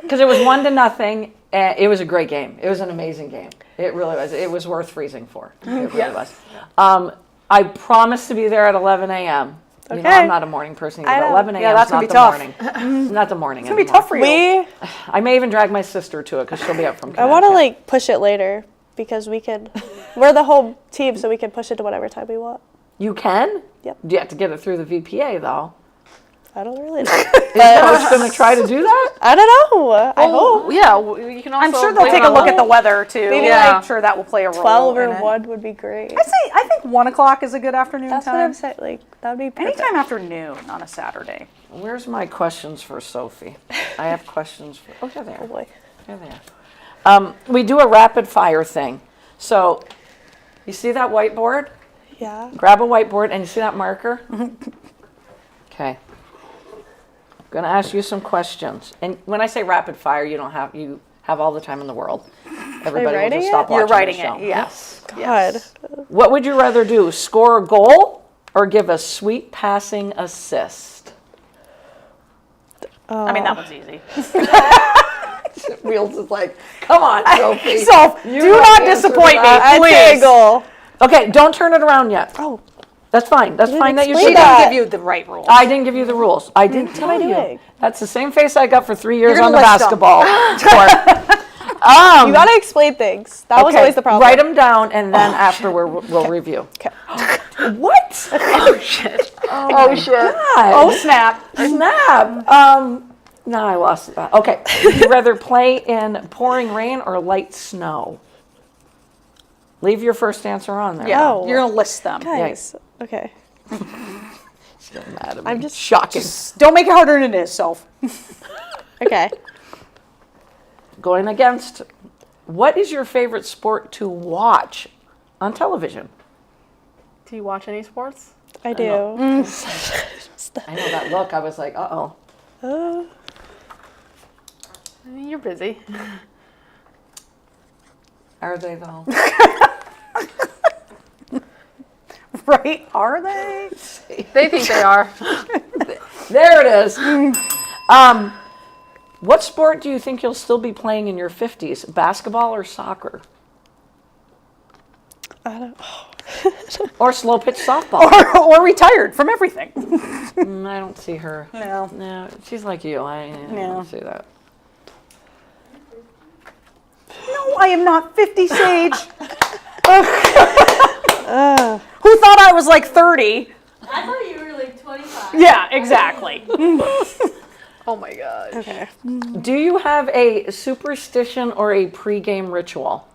Because it was 1-0. And it was a great game. It was an amazing game. It really was. It was worth freezing for. It really was. I promised to be there at 11 a.m. You know, Okay. I'm not a morning person either. I But know. 11 a.m. Yeah, that's is not gonna the be tough. morning. It's not the morning. It's gonna be tough for you. We. I may even drag my sister to it because she'll be up from I Connecticut. want to like push it later because we can. We're the home team, so we can push it to whatever time we want. You can? Yep. You have to get it through the VPA, though. I don't really know. Is Coach going to try to do that? I don't know. I hope. Oh, yeah, you can also. I'm sure they'll blame take it a on look the- at the weather too. Maybe Yeah. I'm sure that will play a role. 12 or in it. 1 would be great. I think 1 o'clock is a good afternoon That's what time. I'm saying. Like that would be perfect. Anytime after noon on a Saturday. Where's my questions for Sophie? I have questions for. Oh, here they Oh are. boy. Here they are. We do a rapid fire thing. So, you see that whiteboard? Yeah. Grab a whiteboard and you see that marker? Okay. I'm going to ask you some questions. And when I say rapid fire, you have all the time in the world. Everybody will writing just it? stop watching You're the writing show. it, yes. God. What would you rather do? Score a goal or give a sweet passing assist? I mean, that one's easy. Wheels is like, come on, Sophie. So, You do know not the answer to disappoint me, that. I'd say a please. goal. Okay, don't turn it around yet. Oh. That's fine. That's fine that you explain She did that. didn't give you the right rules. I didn't give you the rules. I didn't tell am I you. doing? That's the same face I got for 3 years You're on the gonna list 'em. basketball court. You gotta explain things. That was always the problem. Write them down, and then after we'll review. Okay. What? Oh, shit. Oh shit! Oh, snap. snap! No, I lost that. Okay. Would you rather play in pouring rain or light snow? Leave your first answer on there. Yeah, No. you're going to list them. Guys. Okay. Still mad at me. I'm just- shocking. Don't make it harder than it is, Soph. Okay. Going against. What is your favorite sport to watch on television? Do you watch any sports? I do. I know that look. I was like, uh-oh. I mean, you're busy. Are they though? Right? Are they? They think they are. There it is. What sport do you think you'll still be playing in your 50s? Basketball or soccer? I don't. Or slow pitch softball. or retired from everything. I don't see her. No. No, she's like you. I don't see that. No, I am not 50, Sage. Who thought I was like 30? I thought you were like 25. Yeah, exactly. Oh my gosh. Okay. Do you have a superstition or a pregame ritual?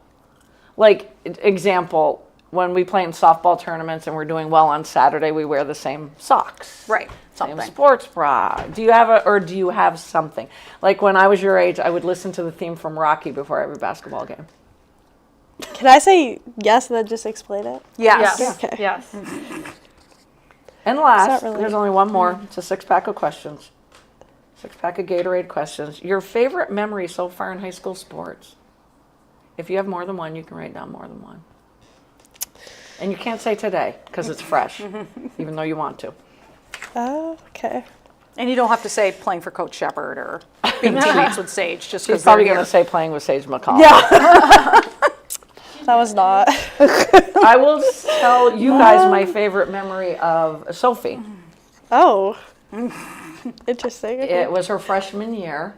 Like, example, when we play in softball tournaments and we're doing well on Saturday, we wear the same socks. Right. Same Something. sports bra. Do you have something? Like when I was your age, I would listen to the theme from Rocky before every basketball game. Can I say yes and then just explain it? Yes. Yes. Okay. Yes. And last, really- there's only one more. It's a 6-pack of questions. 6-pack of Gatorade questions. Your favorite memory so far in high school sports? If you have more than one, you can write down more than one. And you can't say today because it's fresh, even though you want to. Oh, okay. And you don't have to say playing for Coach Shepard or being teammates with Sage just She's because probably they're going here. to say playing with Sage McCall. Yeah. That was not. I will tell you guys my favorite memory of Sophie. Oh. Interesting. Okay. It was her freshman year,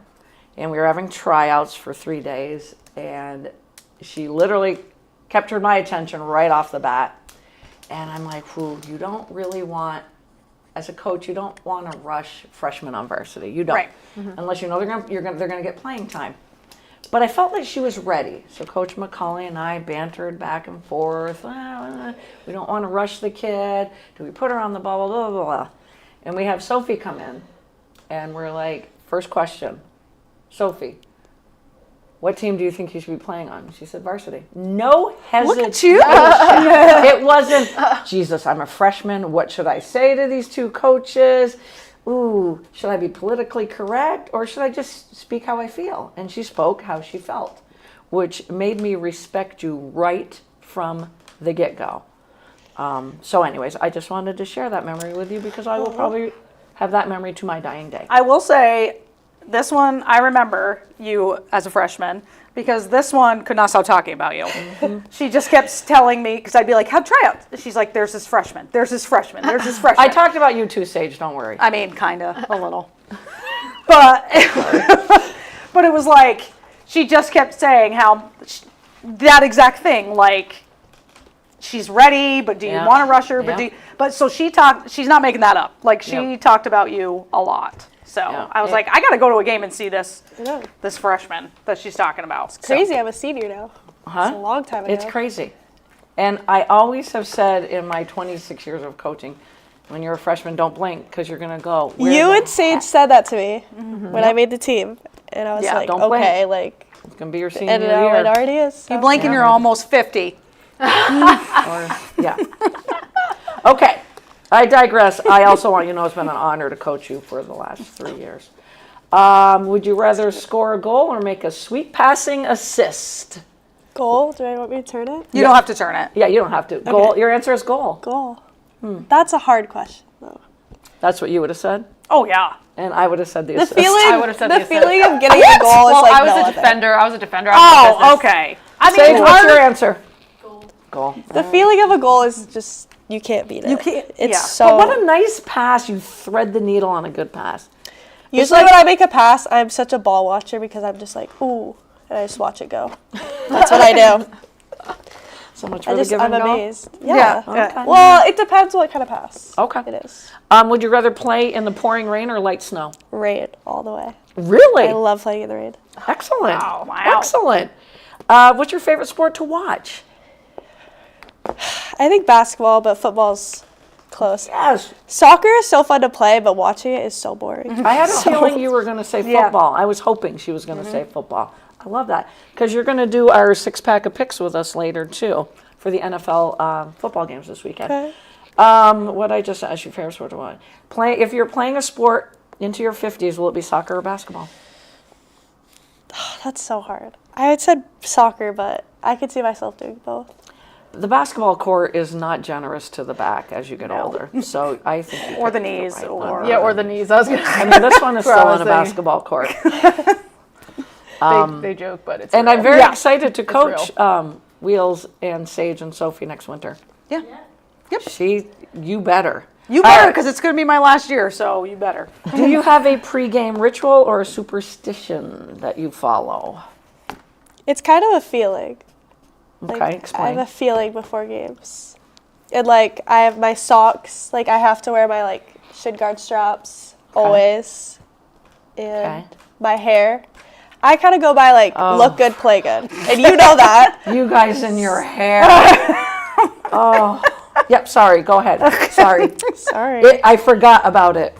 and we were having tryouts for 3 days, and she literally kept my attention right off the bat. And I'm like, you don't really want, as a coach, you don't want to rush freshmen on varsity. You don't, Right. unless you know they're gonna get playing time. But I felt like she was ready. So Coach McCauley and I bantered back and forth. We don't want to rush the kid. Do we put her on the ball? Blah, blah, blah. And we have Sophie come in. And we're like, first question, Sophie, what team do you think you should be playing on? She said varsity. No hesitation. Look at you. It wasn't, Jesus, I'm a freshman. What should I say to these two coaches? Ooh, should I be politically correct or should I just speak how I feel? And she spoke how she felt, which made me respect you right from the get-go. So anyways, I just wanted to share that memory with you because I will probably have that memory to my dying day. I will say, this one, I remember you as a freshman because this one could not stop talking about you. She just kept telling me, because I'd be like, how'd tryouts? She's like, there's this freshman, there's this freshman, there's this freshman. I talked about you too, Sage, don't worry. I mean, kind of, a little. But, but it was like, she just kept saying how, that exact thing, like, she's ready, but do you Yeah. want to rush her? Yeah. But so she's not making that up. Like, she Yep. talked about you a lot. So Yeah. I was like, I got to go to a game and see this know. this freshman that she's talking about. Crazy. I'm a senior now. Huh? It's a long time ago. It's crazy. And I always have said in my 26 years of coaching, when you're a freshman, don't blink because you're going to go. Where You the and Sage heck? said that to me when I made the team. And I was Yeah, like, don't okay, blink. like, It's going to be your senior and now year. it already is. So. You blink and Yeah. you're almost 50. Yeah. Okay. I digress. I also want you to know it's been an honor to coach you for the last 3 years. Would you rather score a goal or make a sweet passing assist? Goal? Do I want me to turn it? You don't have to turn it. Yeah, you don't have to. Goal. Okay. Your answer is goal. Goal. That's a hard question, though. That's what you would have said, Oh, yeah. and I would have said the The assist. feeling, I would've said the assist. feeling of getting a goal is Well, like I was no a other. defender. I was a defender. Oh, okay. I mean, Sage, what's your answer? Goal. Goal. The feeling of a goal is just you can't beat it. You can't- It's yeah. so. But what a nice pass. You thread the needle on a good pass. Usually when I make a pass, I'm such a ball watcher because I'm just like, ooh, and I just watch it go. That's what I do. So much for the give I'm and go. amazed. Yeah. Yeah. Well, it depends what kind of pass. Okay. It is. Would you rather play in the pouring rain or light snow? Rain all the way. Really? I love playing in the rain. Excellent. Wow. Excellent. What's your favorite sport to watch? I think basketball, but football's close. Yes. Soccer is so fun to play, but watching it is so boring. I had a feeling you were going to say Yeah. football. I was hoping she was going to say football. I love that. Because you're going to do our 6-pack of picks with us later, too, for the NFL football games this weekend. Okay. What I just asked you, favorite sport to watch. If you're playing a sport into your 50s, will it be soccer or basketball? That's so hard. I had said soccer, but I could see myself doing both. The basketball court is not generous to the back as you get older. So I think you Or the picked knees, right or- one. Yeah, or the knees. I was gonna I mean, this one is That's what I still was on a thinking. basketball court. they joke, but it's And real. I'm very Yeah. excited to It's coach Wheels and Sage and Sophie next winter. Yeah. You better. You better, because it's going to be my last year, so you better. Do you have a pregame ritual or a superstition that you follow? It's kind of a feeling. Okay, I have explain. a feeling before games. And like I have my socks, like I have to wear my like shin guard straps always. And Okay. my hair. I kind of go by like Oh. look good, play good. And you know that. You guys in your hair. Oh. Yep, sorry, go ahead. Sorry. Sorry. I forgot about it.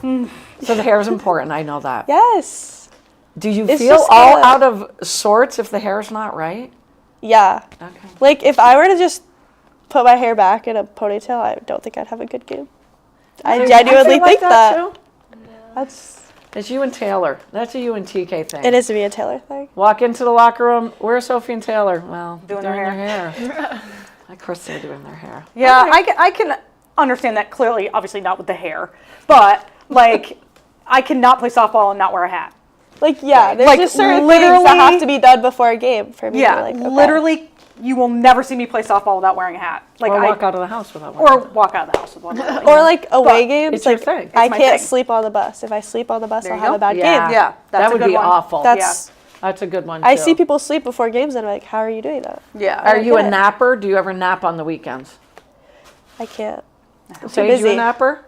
So the hair is important, I know that. Yes. Do you It's feel just all gotta- out of sorts if the hair's not right? Yeah. Okay. Like if I were to just put my hair back in a ponytail, I don't think I'd have a good game. I genuinely feel like think that. too. That's It's you and Taylor. That's a you and TK thing. it is to be a Taylor thing. Walk into the locker room. Where's Sophie and Taylor? Well, Doing their hair. Of course, they're doing their hair. Yeah, I can understand that clearly, obviously not with the hair, but like I cannot play softball and not wear a hat. Like yeah, there's Like, just certain things literally- that have to be done before a game for me. Yeah, to be like, okay. literally, you will never see me play softball without wearing a hat. Like Or I walk out of the house without one. or walk out of the house with one. Or like away games, it's your like thing. I It's my can't thing. sleep on the bus. If I sleep on the bus, There I'll you have go. a bad Yeah. game. Yeah, that's that a would good be one. awful. That's That's a good one, I too. see people sleep before games, and I'm like, how are you doing that? Yeah. Are you a get it. napper? Do you ever nap on the weekends? I can't. Paige, you a busy. napper?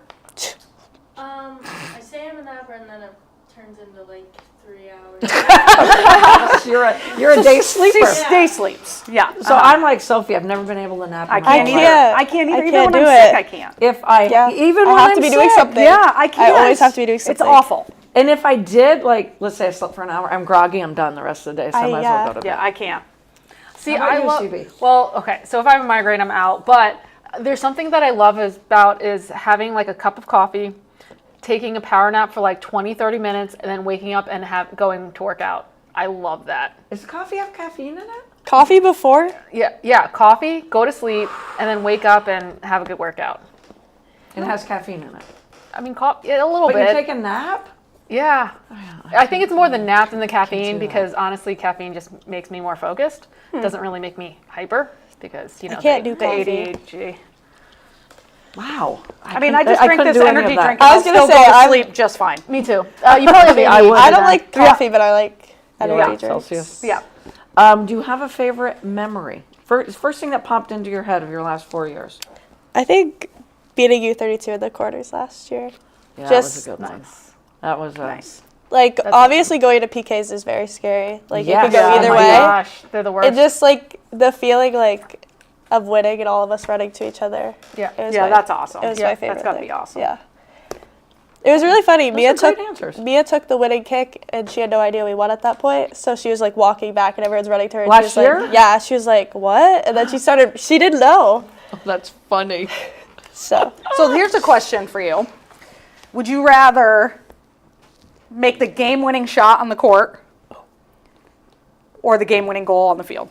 I say I'm a napper and then it turns into like 3 hours. You're a day sleeper. Day sleeps. Yeah. So I'm like Sophie. I've never been able to nap. I in my can't whole either. life. I can't either. I Even can't when do I'm sick, it. I can't. If I Yeah. even I when have I'm to be doing sick, something. Yeah, I can't. I always have to be doing It's something. awful. And if I did, like, let's say I slept for an hour, I'm groggy. I'm done the rest of the day. So I might as well go to bed. Yeah, I can't. See, How about I you, love. CB? Well, okay. So if I have a migraine, I'm out. But there's something that I love about is having like a cup of coffee, taking a power nap for like 20, 30 minutes, and then waking up and going to work out. I love that. Does coffee have caffeine in it? Coffee before? Yeah. Coffee, go to sleep, and then wake up and have a good workout. It has caffeine in it. I mean, coffee a little But bit. you take a nap? Yeah. I think it's more the nap than the caffeine do that. because honestly, caffeine just makes me more focused. It doesn't really make me hyper because, you know, can't the do coffee. ADHD. I Wow. mean, I just drink couldn't this do any of energy that. drink. I and was I'll gonna still say, go to I'm- sleep just fine. Me too. You probably have I ADHD. would. I don't then. like coffee, but I like energy Yeah, drinks. Celsius. Yeah. Do you have a favorite memory? First thing that popped into your head of your last 4 years? I think beating U32 in the quarters last year. Yeah, that Just- was a good one. That was Nice. Like obviously going to PKs is very scary. Like it Yes. could go Yeah, either oh my way. gosh, they're the worst. And just like the feeling like of winning and all of us running to each other. Yeah. It was Yeah, my- that's awesome. It was Yeah, my favorite. that's gotta thing. be awesome. Yeah. It was really funny. Those are great answers. Mia took the winning kick and she had no idea we won at that point. So she was like walking back and everyone's running to her. And Last she was year? Like, yeah. She was like, what? And then she didn't know. Oh, that's funny. So So here's a question for you. Would you rather make the game-winning shot on the court or the game-winning goal on the field?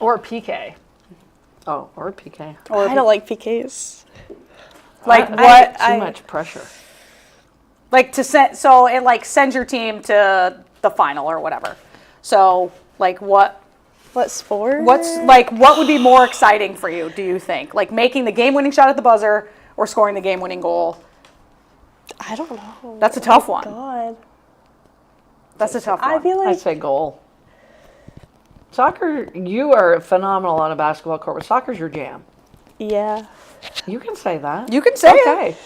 or PK. Oh, or PK. I don't like PKs. Like I what? get too much pressure. Like to send, so it like sends your team to the final or whatever. So like what what would be more exciting for you, do you think? Like making the game-winning shot at the buzzer or scoring the game-winning goal? I don't know. That's a tough one. God. That's a tough one. I feel I'd like say goal. Soccer, you are phenomenal on a basketball court, but soccer's your jam. yeah. You can say that. You can say it. Okay.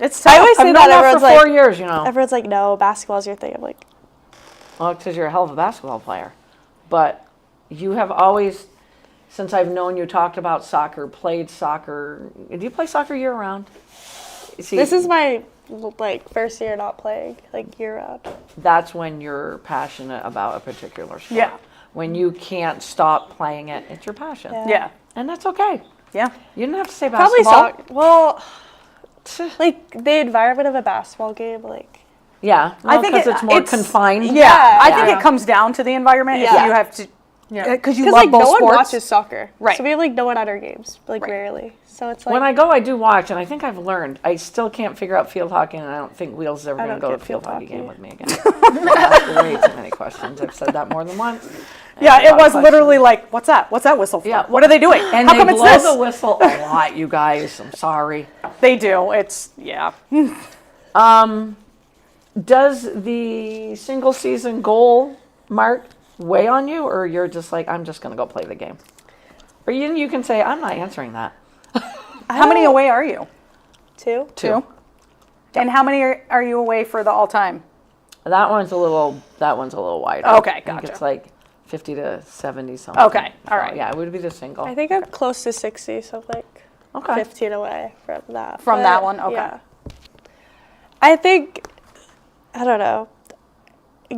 It's tough. I always I've say known that. that for Everyone's 4 like, years, you know. everyone's like, no, basketball's your thing. I'm like, Well, because you're a hell of a basketball player. But you have always, since I've known you, talked about soccer, played soccer. Do you play soccer year round? See, this is my like first year not playing like year round. that's when you're passionate about a particular sport. Yeah. When you can't stop playing it, it's your passion. Yeah. Yeah. And that's okay. Yeah. You didn't have to say Probably basketball. soccer. Well, like the environment of a basketball game, like Yeah. I think because it's more it's- confined. Yeah, I think Yeah. it comes down to the environment. If Yeah. you have to, Yeah. because you because love like both no one sports. watches soccer, Right. So we have like no one at our games, like Right. rarely. So it's like When I go, I do watch, and I think I've learned. I still can't figure out field hockey, and I don't think Wheels is ever I going to don't go to a get field field hockey game hockey. with me again. I ask way too many questions. I've said that more than once. Yeah, it was Questions. literally like, what's that? What's that whistle for? Yeah. What are they doing? And How they come it's blow this? the whistle a lot, you guys. I'm sorry. They do. It's, yeah. Does the single season goal mark weigh on you, or you're just like, I'm just going to go play the game? Or you can say, I'm not answering that. How many away are you? 2. Two. And how many are you away for the all-time? That one's a little wider. Okay, I think gotcha. it's like 50 to 70 something. Okay, all right. Yeah, it would be the single. I think I'm close to 60, so like Okay. 15 away from that. From But, that one? Okay. Yeah. I think, I don't know.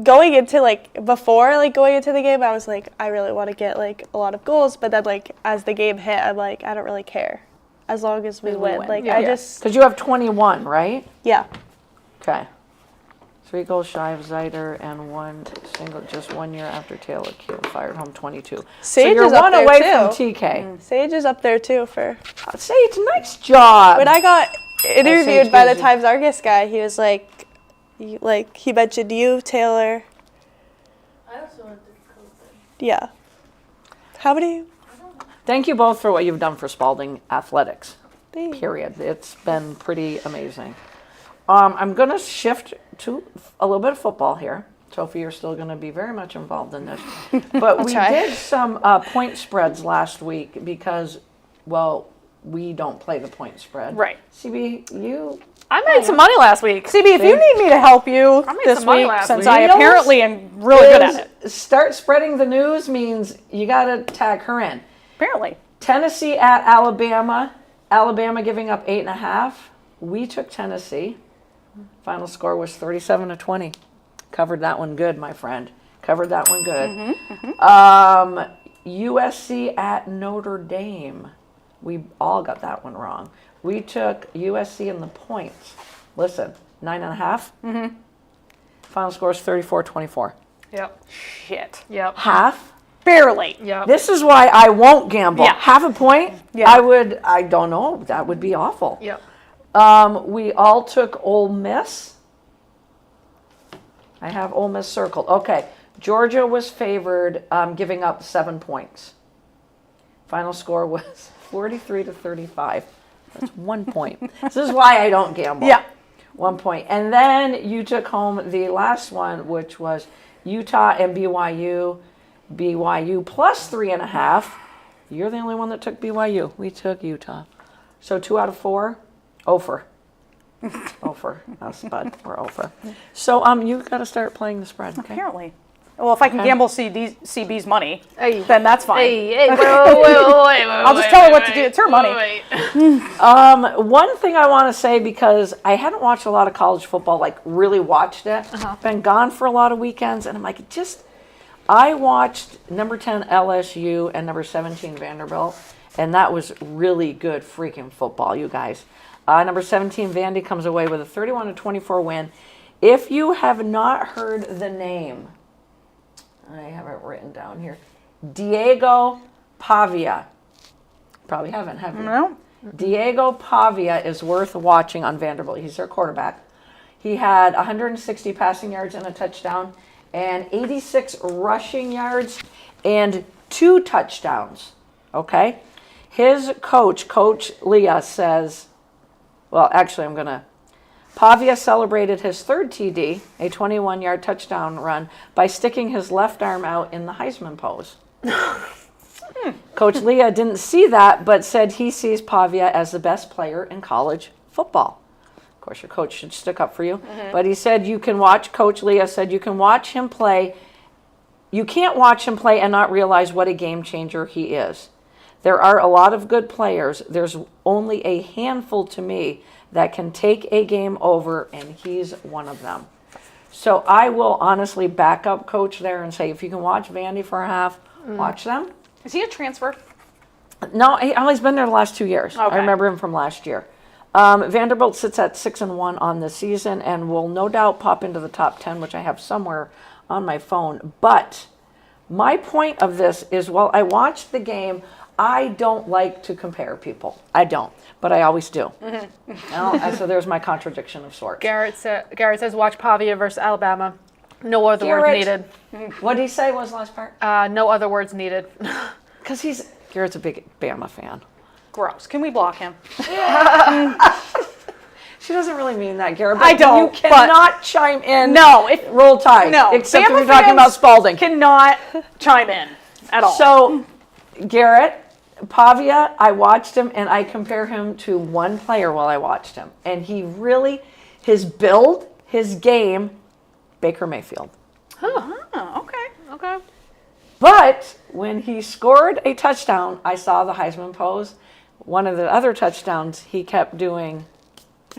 Going into going into the game, I was like, I really want to get like a lot of goals. But then like as the game hit, I'm like, I don't really care, as long as we win. win. Like Yeah. I just, Because you have 21, right? yeah. Okay. 3 goals shy of Zeider and just 1 year after Taylor Q fired home 22. So Sage you're is up one there, away too. from TK. Sage is up there too for. Sage, nice job. When I got interviewed by the gives you- Times Argus guy, he was like, he mentioned you, Taylor. I also went through COVID. Yeah. How many? Thank you both for what you've done for Spalding athletics. Thanks. Period. It's been pretty amazing. I'm going to shift to a little bit of football here. Sophie, you're still going to be very much involved in this. But we try. did some point spreads last week because, well, we don't play the point spread. Right. CB, you... I made some money last week. CB, if you need me to help you made this some money week, last since week. I You know apparently am really good at it. Start spreading the news means you got to tag her in. Apparently. Tennessee at Alabama. Alabama giving up 8.5. We took Tennessee. Final score was 37-20. Covered that one good, my friend. Covered that one good. USC at Notre Dame. We all got that one wrong. We took USC in the points. Listen, 9.5. Final score is 34-24. Yep. Shit. Yep. Half. Barely. Yep. This is why I won't gamble. Yeah. Half a point. Yeah. I don't know. That would be awful. Yep. We all took Ole Miss. I have Ole Miss circled. Okay. Georgia was favored, giving up 7 points. Final score was 43-35. That's 1 point. This is why I don't gamble. Yeah. 1 point. And then you took home the last one, which was Utah and BYU. BYU plus 3.5. You're the only one that took BYU. We took Utah. So 2 out of 4. Over. Over. That's Spud. We're over. So you've got to start playing the spread. Okay. Apparently. Well, if I can gamble CB's money, Hey. then that's fine. Hey, wait, I'll I'll just tell her what to do. It's her money. One thing I want to say, because I hadn't watched a lot of college football, like really watched it. Been gone for a lot of weekends, and I'm like, I watched number 10 LSU and number 17 Vanderbilt, and that was really good freaking football, you guys. Number 17 Vandy comes away with a 31-24 win. If you have not heard the name, I have it written down here, Diego Pavia. Probably haven't, have you? No. Diego Pavia is worth watching on Vanderbilt. He's their quarterback. He had 160 passing yards and a touchdown, and 86 rushing yards and 2 touchdowns. Okay? His coach, Coach Leah, says, well, actually, Pavia celebrated his 3rd TD, a 21-yard touchdown run, by sticking his left arm out in the Heisman pose. Coach Leah didn't see that, but said he sees Pavia as the best player in college football. Of course, your coach should stick up for you. But he said you can watch, Coach Leah said you can watch him play. You can't watch him play and not realize what a game changer he is. There are a lot of good players. There's only a handful to me that can take a game over, and he's one of them. So I will honestly back up Coach there and say, if you can watch Vandy for a half, watch them. Is he a transfer? No, he's been there the last 2 years. Okay. I remember him from last year. Vanderbilt sits at 6-1 on the season and will no doubt pop into the top 10, which I have somewhere on my phone. But my point of this is, while I watched the game, I don't like to compare people. I don't, but I always do. So there's my contradiction of sorts. Garrett says watch Pavia versus Alabama. No other words Garrett. needed. What did he say was the last part? No other words needed. Because Garrett's a big Bama fan. Gross. Can we block him? She doesn't really mean that, Garrett. But I don't, You cannot chime in. No, if Roll Tide. no, Except Bama if you're talking fans about Spalding. cannot chime in at all. So, Garrett, Pavia, I watched him and I compare him to one player while I watched him. And he really, his build, his game, Baker Mayfield. Oh, okay. Okay. But when he scored a touchdown, I saw the Heisman pose. One of the other touchdowns, he kept doing,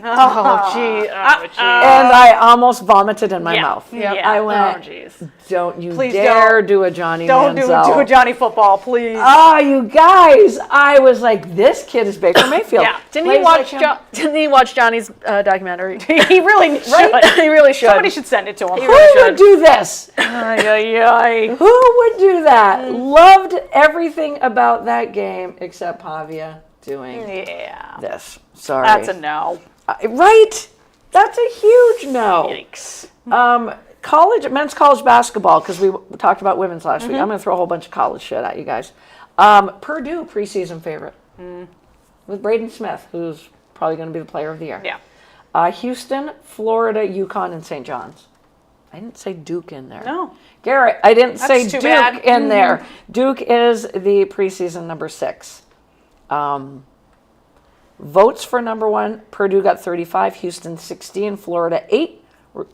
Oh, gee. Oh, gee. and I almost vomited in my Yeah. mouth. Yep. yeah. I Oh, went, jeez. don't you Please dare don't. do a Johnny Don't do Manziel. a Johnny football, please. Oh, you guys! I was like, this kid is Baker Mayfield. Yeah. Didn't he Plays watch? like him. Didn't he watch Johnny's documentary? He really should. He really should. Somebody should send it to him. Who would do this? Ay, ay, ay. Who would do that? Loved everything about that game except Pavia doing Yeah. this. Sorry. That's a no. Right? That's a huge no. Yikes. Men's college basketball, because we talked about women's last week. I'm going to throw a whole bunch of college shit at you guys. Purdue preseason favorite with Braden Smith, who's probably going to be the player of the year. Yeah. Houston, Florida, UConn, and St. John's. I didn't say Duke in there. No. Garrett, I didn't say too Duke bad. in there. Duke is the preseason number 6. Votes for number 1, Purdue got 35, Houston 16, Florida 8.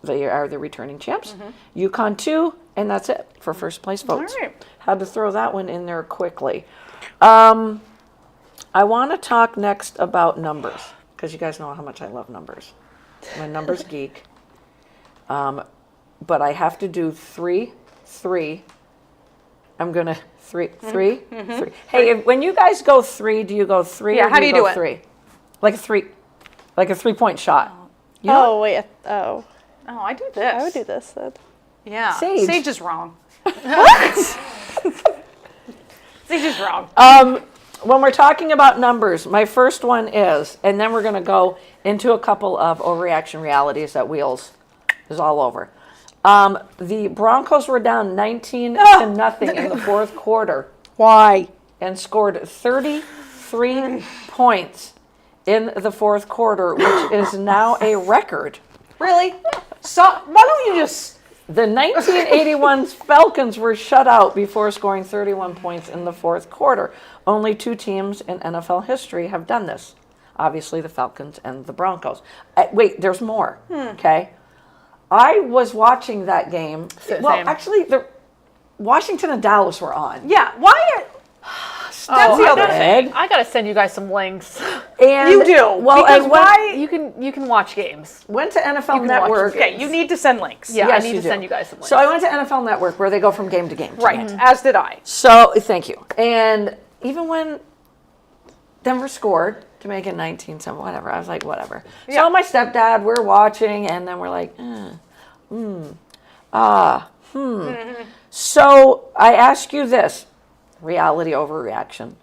They are the returning champs. UConn 2, and that's it for first place votes. All right. Had to throw that one in there quickly. I want to talk next about numbers, because you guys know how much I love numbers. I'm a numbers geek. But I have to do 3. I'm going to 3. Hey, when you guys go 3, do you go 3 Yeah, or how do you go do it? 3? Like a 3-point shot. You Oh know? wait. Oh, Oh, I do this. I would do this then. Yeah. Sage. Sage is wrong. Sage is wrong. When we're talking about numbers, my first one is, and then we're going to go into a couple of overreaction realities that Wheels is all over. The Broncos were down 19 to nothing in the fourth quarter. Why? And scored 33 points in the fourth quarter, which is now a record. Really? So why don't you just? The 1981 Falcons were shut out before scoring 31 points in the fourth quarter. Only 2 teams in NFL history have done this. Obviously, the Falcons and the Broncos. Wait, there's more. Okay. I was watching that game. Well, Same. actually, Washington and Dallas were on. Yeah. Why? That's the other thing. I gotta send you guys some links. And You do. Well, Because and why? You can watch games. went to NFL can watch Network. them. Okay, you need to send links. Yeah, Yes, I need you to do. send you guys some links. So I went to NFL Network where they go from game to game. to Right. game. As did I. So thank you. And even when Denver scored to make it 19-7, whatever, I was like, whatever. Yeah. So my stepdad, we're watching, and then we're like, So I ask you this, reality overreaction.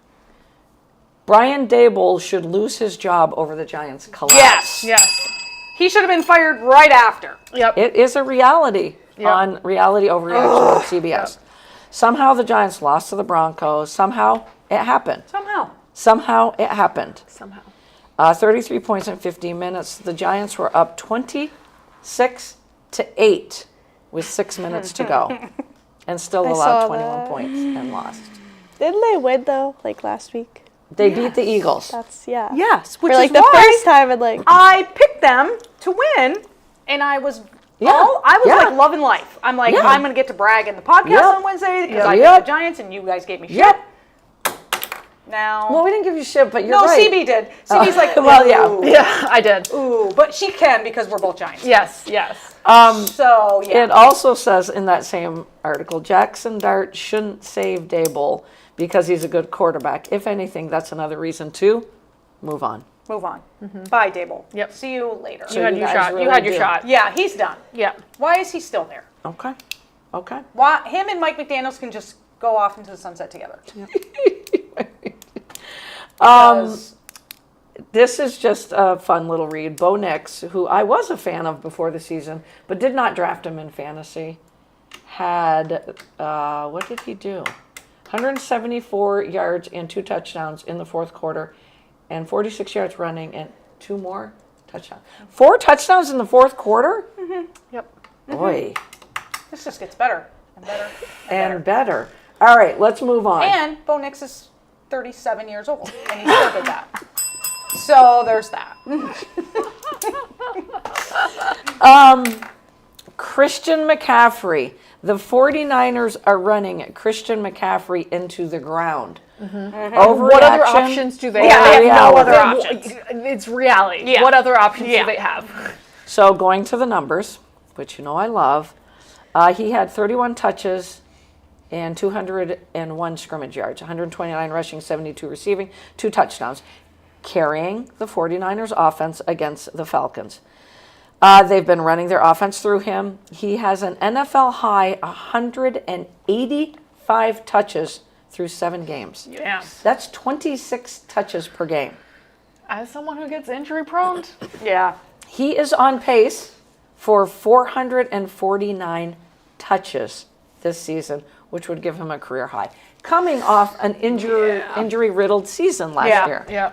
Brian Dable should lose his job over the Giants' collapse. Yes. He should have been fired right after. Yep. It is a reality on Reality Overreaction on CBS. Somehow the Giants lost to the Broncos. Somehow it happened. Somehow it happened. Somehow. 33 points in 15 minutes. The Giants were up 26-8 with 6 minutes to go, and still I allowed saw 21 that. points and lost. Didn't they win though? Like last week. They beat the Eagles. That's yeah. Yes, which For like is the why first time in like. I picked them to win, and I was like loving life. I'm like, Yeah. I'm gonna get to brag in the podcast Yep. on Wednesday because I Yep. picked the Giants, and you guys gave me shit. Yep. Now, Well, we didn't give you shit, but you're no, right. CB did. CB's like, well, yeah. ooh, Yeah, I did. ooh, but she can because we're both Giants. Yes. So yeah, It also says in that same article, Jackson Dart shouldn't save Dable because he's a good quarterback. If anything, that's another reason to move on. move on. Bye, Dable. Yep. See you later. You had you your guys shot. really You had your do. shot. Yeah, he's done. Yeah. Why is he still there? Okay. Why him and Mike McDaniels can just go off into the sunset together? Because This is just a fun little read. Bo Nix, who I was a fan of before the season, but did not draft him in fantasy, had, what did he do? 174 yards and 2 touchdowns in the fourth quarter, and 46 yards running and 2 more touchdowns. 4 touchdowns in the fourth quarter? Yep. Boy. This just gets better and better And better. All right, let's move on. And Bo Nix is 37 years old, and he still did that. So there's that. Christian McCaffrey. The 49ers are running Christian McCaffrey into the ground. Overreaction. What other options do they Yeah, have? they have no other They're- options. It's reality. Yeah. What other options Yeah. do they have? So going to the numbers, which you know I love, he had 31 touches and 201 scrimmage yards, 129 rushing, 72 receiving, 2 touchdowns, carrying the 49ers offense against the Falcons. They've been running their offense through him. He has an NFL high 185 touches through 7 games. Yeah. That's 26 touches per game. As someone who gets injury prone, Yeah. He is on pace for 449 touches this season, which would give him a career high. Coming off an injury-riddled season last Yeah. year. yeah,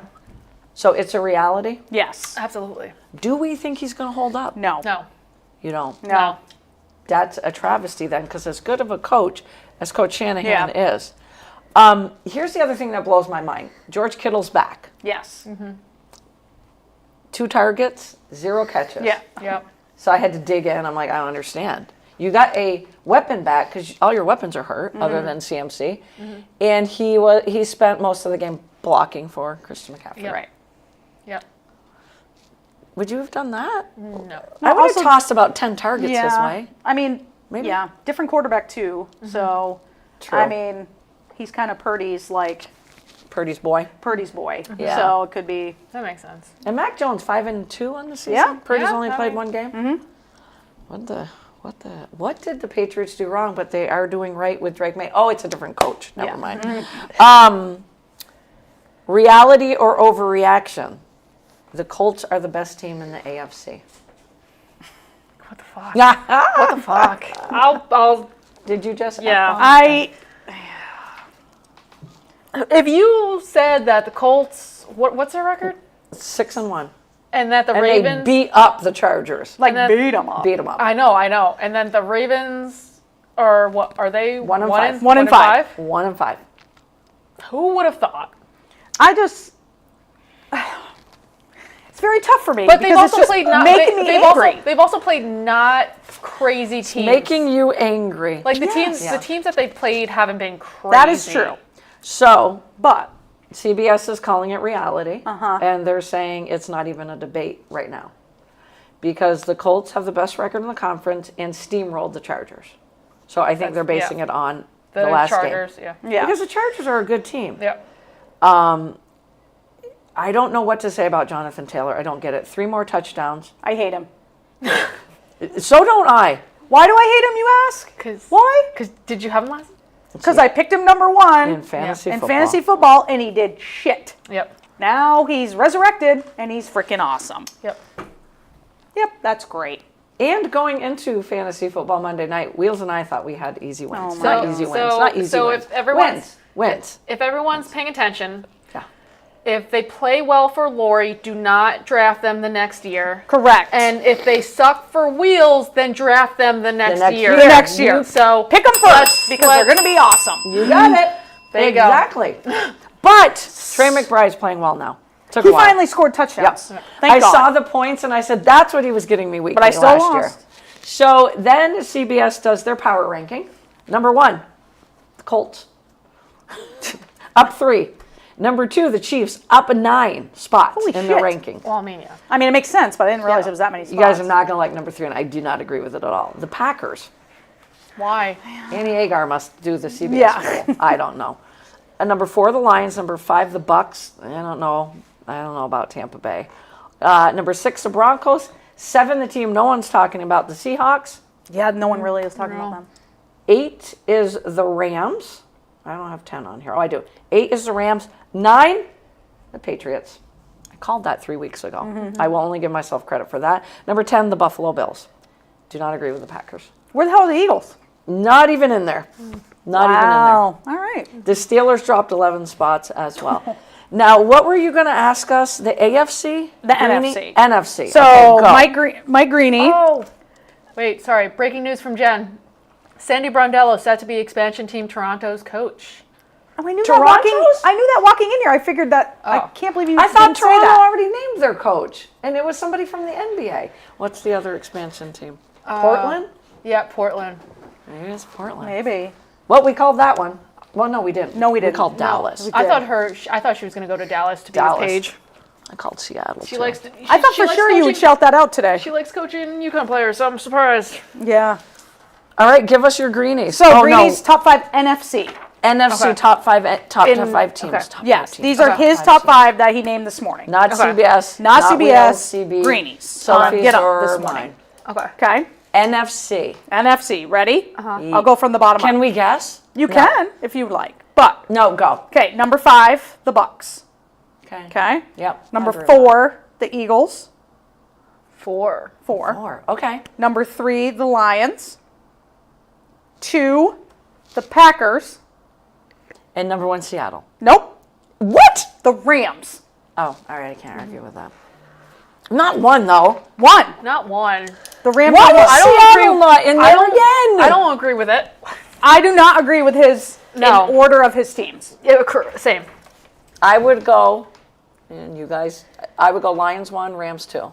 So it's a reality. Yes. absolutely. Do we think he's going to hold up? No. No, You don't. No. That's a travesty then, because as good of a coach as Coach Shanahan Yeah. is. Here's the other thing that blows my mind. George Kittle's back. Yes. 2 targets, 0 catches. Yeah. yep. So I had to dig in. I'm like, I don't understand. You got a weapon back because all your weapons are hurt, other than CMC, and he spent most of the game blocking for Christian McCaffrey. Yep. Right. Yep. Would you have done that? No. I would also- have tossed about 10 targets this Yeah. way. I mean, Maybe. yeah, different quarterback too. So, True. I mean, he's kind of Purdy's Purdy's boy. boy. Yeah. So it could be. That makes sense. And Mac Jones 5-2 on the season. Yeah. Purdy's Yeah, only I played mean- one game. What did the Patriots do wrong? But they are doing right with Drake May. Oh, it's a different coach. Never Yeah. mind. Reality or overreaction? The Colts are the best team in the AFC. What the fuck? what the Fuck. I'll. Did you just? Yeah. If you said that the Colts, what's their record? 6-1. And that the And Ravens. they beat up the Chargers. Like then- beat him up. Beat them up. I know. And then the Ravens are what? Are they 1 and 5. 1 and 5. 1 and 5. Who would have thought? I just. It's very tough for me. But they've because it's also just played not. making me They've angry. they've also played not crazy teams. Making you angry. like the Yes. teams. Yeah. The teams that they've played haven't been crazy. That is true. So But CBS is calling it reality, Uh-huh. and they're saying it's not even a debate right now because the Colts have the best record in the conference and steamrolled the Chargers. So I think they're basing yeah. it on The, the last Chargers. game. yeah, Because the Chargers are a good team. Yeah. I don't know what to say about Jonathan Taylor. I don't get it. 3 more touchdowns. I hate him. So don't I. Why do I hate him? You ask. Because Why? did you have him last? Because I picked him number 1 In fantasy in football. fantasy football, and he did shit. Yep. Now he's resurrected, and he's freaking awesome. Yep. Yep, that's great. And going into fantasy football Monday night, Wheels and I thought we had easy wins. Oh, not my easy God. wins. Not easy So wins. if everyone's- wins. If everyone's paying attention, Yeah. if they play well for Lori, do not draft them the next year. Correct. And if they suck for Wheels, then draft them the next next year. year. The next year. So pick them first because they're going to be awesome. You got it. There you go. Exactly. But Trey McBride's playing well now. Took He a while. finally scored touchdowns. Yep. Thank I God. saw the points and I said that's what he was getting me weekly But I still last lost. year. So then CBS does their power ranking. Number 1, the Colts. Up 3. Number 2, the Chiefs, up 9 spots Holy in the shit. ranking. well, I mean, yeah. I mean, it makes sense, but I didn't realize it was that many spots. You guys are not going to like number 3, and I do not agree with it at all. The Packers. Why? Annie Agar must do the CBS Yeah. poll. I don't know. Number 4, the Lions. Number 5, the Bucks. I don't know about Tampa Bay. Number 6, the Broncos. 7, the team no one's talking about, the Seahawks. Yeah, no one really is talking about them. 8 is the Rams. I don't have 10 on here. Oh, I do. 8 is the Rams. 9, the Patriots. I called that 3 weeks ago. I will only give myself credit for that. Number 10, the Buffalo Bills. Do not agree with the Packers. Where the hell are the Eagles? Not even in there. Not even in there. Wow. All right. The Steelers dropped 11 spots as well. Now, what were you going to ask us? The AFC? The Greenie? NFC. NFC. So okay, go. Mike Greeny. Oh, wait, sorry. Breaking news from Jen. Sandy Brondello set to be expansion team Toronto's coach. Oh, I knew Toronto's? I knew that walking in here. I figured that. I can't believe you I thought didn't say Toronto that. already named their coach, and it was somebody from the NBA. What's the other expansion team? Portland? Yeah, Portland. It is Portland. Maybe. Well, we called that one. Well, no, we didn't. No, we didn't. We called No. Dallas. I thought she was going to go to Dallas to be Dallas. with Paige. I called Seattle. She too. likes. To, I thought she for likes sure you would coaching- shout that out today. She likes coaching UConn players, so I'm surprised. Yeah. All right, give us your greenies. So Greeny's top 5 NFC. NFC Okay. top five teams. Okay. Top Yes, five teams. these are Okay. his top 5 that he named this morning. Not Okay. CBS. Not CBS, CB. Greenies. Sophie's Get up or this mine. morning. Okay. Okay. NFC. NFC. Ready? I'll go from the bottom Can up. we guess? You can if you'd like. But No, go. okay, number 5, the Bucks. Okay. Okay. Yep. Number I agree with 4, the Eagles. 4. 4. that. 4. Okay. Number 3, the Lions. 2, the Packers. And number 1, Seattle. Nope. What? The Rams. Oh, all right. I can't argue with that. Not 1 though. 1. Not 1. The Rams. Why are was one. Seattle not in there again? I don't agree with it. I do not agree with his No. in order of his teams. Yeah, same. I would go, and you guys, I would go Lions 1, Rams 2.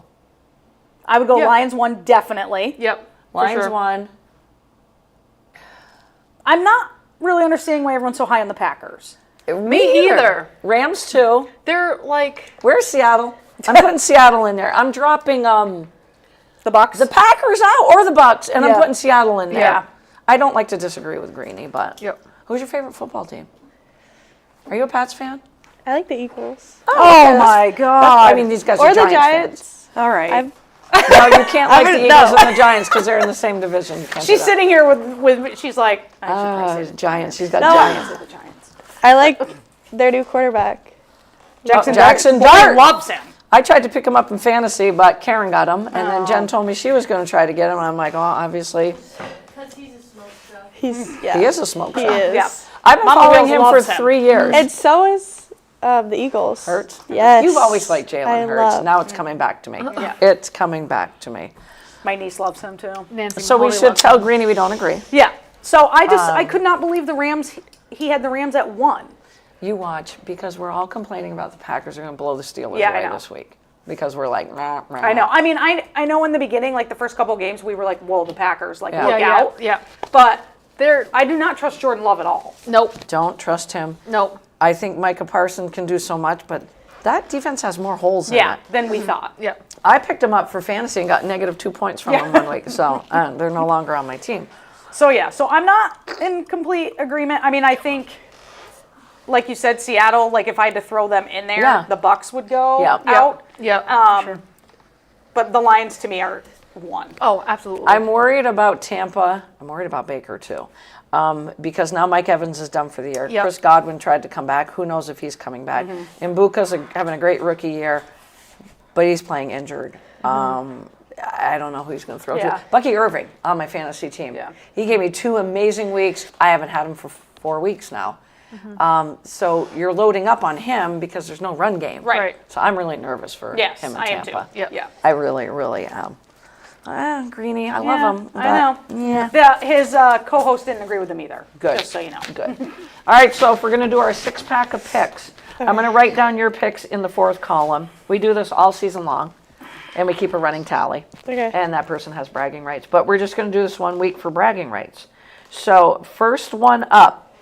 I would go Yeah. Lions 1 definitely. Yep. for Lions sure. 1. I'm not really understanding why everyone's so high on the Packers. Me either. Rams 2. They're like Where's Seattle? I'm putting Seattle in there. I'm dropping The Bucks. the Packers out or the Bucks, and I'm Yeah. putting Seattle in there. Yeah. I don't like to disagree with Greeny, but Yep. who's your favorite football team? Are you a Pats fan? I like the Eagles. oh okay, my God. I mean, these guys Or are the Giants. Giants. all right. I've- No, you can't like the haven't- Eagles no. and the Giants because they're in the same division. You can't do She's that. sitting here with she's like, I should probably say Giants. She's got No. Giants. the Giants. I like their new quarterback. Jackson Boy Dart. loves him. I tried to pick him up in fantasy, but Karen got him, and then Jen told me she was going to try to get him. And I'm like, oh, obviously, Because he's a smoke show. He's yeah. he is a smoke He show. is. Yeah. I've been Mama following Bills him for loves him. 3 years. And so is the Eagles. Hurts? Yes. You've always liked I Jalen Hurts. love- Now it's coming back to me. Yeah. It's coming back to me. My niece loves him too. Nancy. So we Mahoney should loves tell them. Greeny we don't agree. Yeah. So I could not believe the Rams. He had the Rams at 1. You watch, because we're all complaining about the Packers are going to blow the Steelers Yeah, I away know. this week. Because we're like, meh, meh. I know. I mean, I know in the beginning, like the first couple games, we were like, whoa, the Packers, like, Yeah. look Yeah, out. yeah. But They're I do not trust Jordan Love at all. nope. Don't trust him. Nope. I think Micah Parsons can do so much, but that defense has more holes in Yeah, it. than we thought. Yep. I picked him up for fantasy and got negative 2 points from him 1 week, so they're no longer on my team. So yeah, so I'm not in complete agreement. I mean, I think, like you said, Seattle. Like if I had to throw them in there, Yeah. the Bucks would go Yeah. out. Yep. Um, for sure. But the Lions to me are 1. Oh, absolutely. I'm worried about Tampa. I'm worried about Baker too, because now Mike Evans is done for the year. Yep. Chris Godwin tried to come back. Who knows if he's coming back? Mbuka's having a great rookie year, but he's playing injured. I don't know who he's going to throw Yeah. to. Bucky Irving on my fantasy team. Yeah. He gave me 2 amazing weeks. I haven't had him for 4 weeks now. So you're loading up on him because there's no run game. Right. So I'm really nervous for Yes, him in I am Tampa. too. Yep. Yeah. I really, really am. Greeny, I Yeah, love him. I know. but, Yeah. His co-host didn't agree with him either. Good. Just so you know. Good. All right, so if we're going to do our 6-pack of picks, I'm going to write down your picks in the 4th column. We do this all season long, and we keep a running tally. Okay. And that person has bragging rights. But we're just going to do this 1 week for bragging rights. So first one up.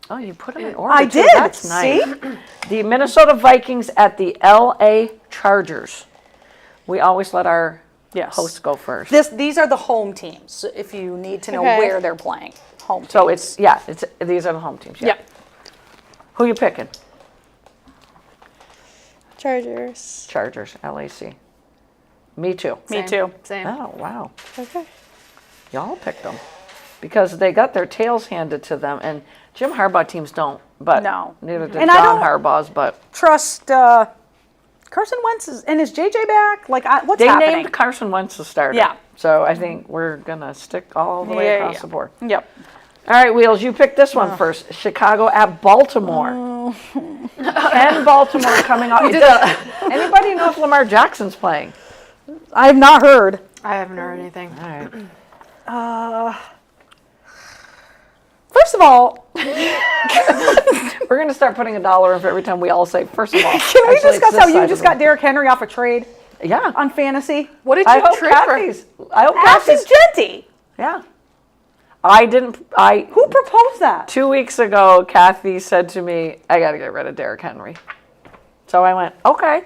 Oh, you put them in order. I too. did. That's nice. See? The Minnesota Vikings at the LA Chargers. We always let our Yes. hosts go first. These are the home teams. If you need to know Okay. where they're playing, home. So it's these are the home teams. Yeah. Yep. Who you picking? Chargers. Chargers, LAC. Me too. Me Same. too. Same. Oh wow, Okay. y'all picked them because they got their tails handed to them, and Jim Harbaugh teams don't. But No. neither did And I John don't- Harbaugh's. But Trust Carson Wentz is JJ back? Like, what's They happening? named Carson Wentz the starter. Yeah. So I think we're going to stick all the way across the board. Yep. All right, Wheels, you picked this one first. Chicago at Baltimore. Can Baltimore coming off? Anybody know if Lamar Jackson's playing? I have not heard. I haven't heard anything. All right. First of all, We're going to start putting $1 in for every time we all say, first of all. can we Actually, it's discuss this how side you of just the got Derrick Henry off a trade Yeah. on fantasy? What did I you hope trade for? I hope Ashton Kathy's. Genty. Yeah. I didn't. Who proposed that? 2 weeks ago, Kathy said to me, I got to get rid of Derrick Henry. So I went, okay.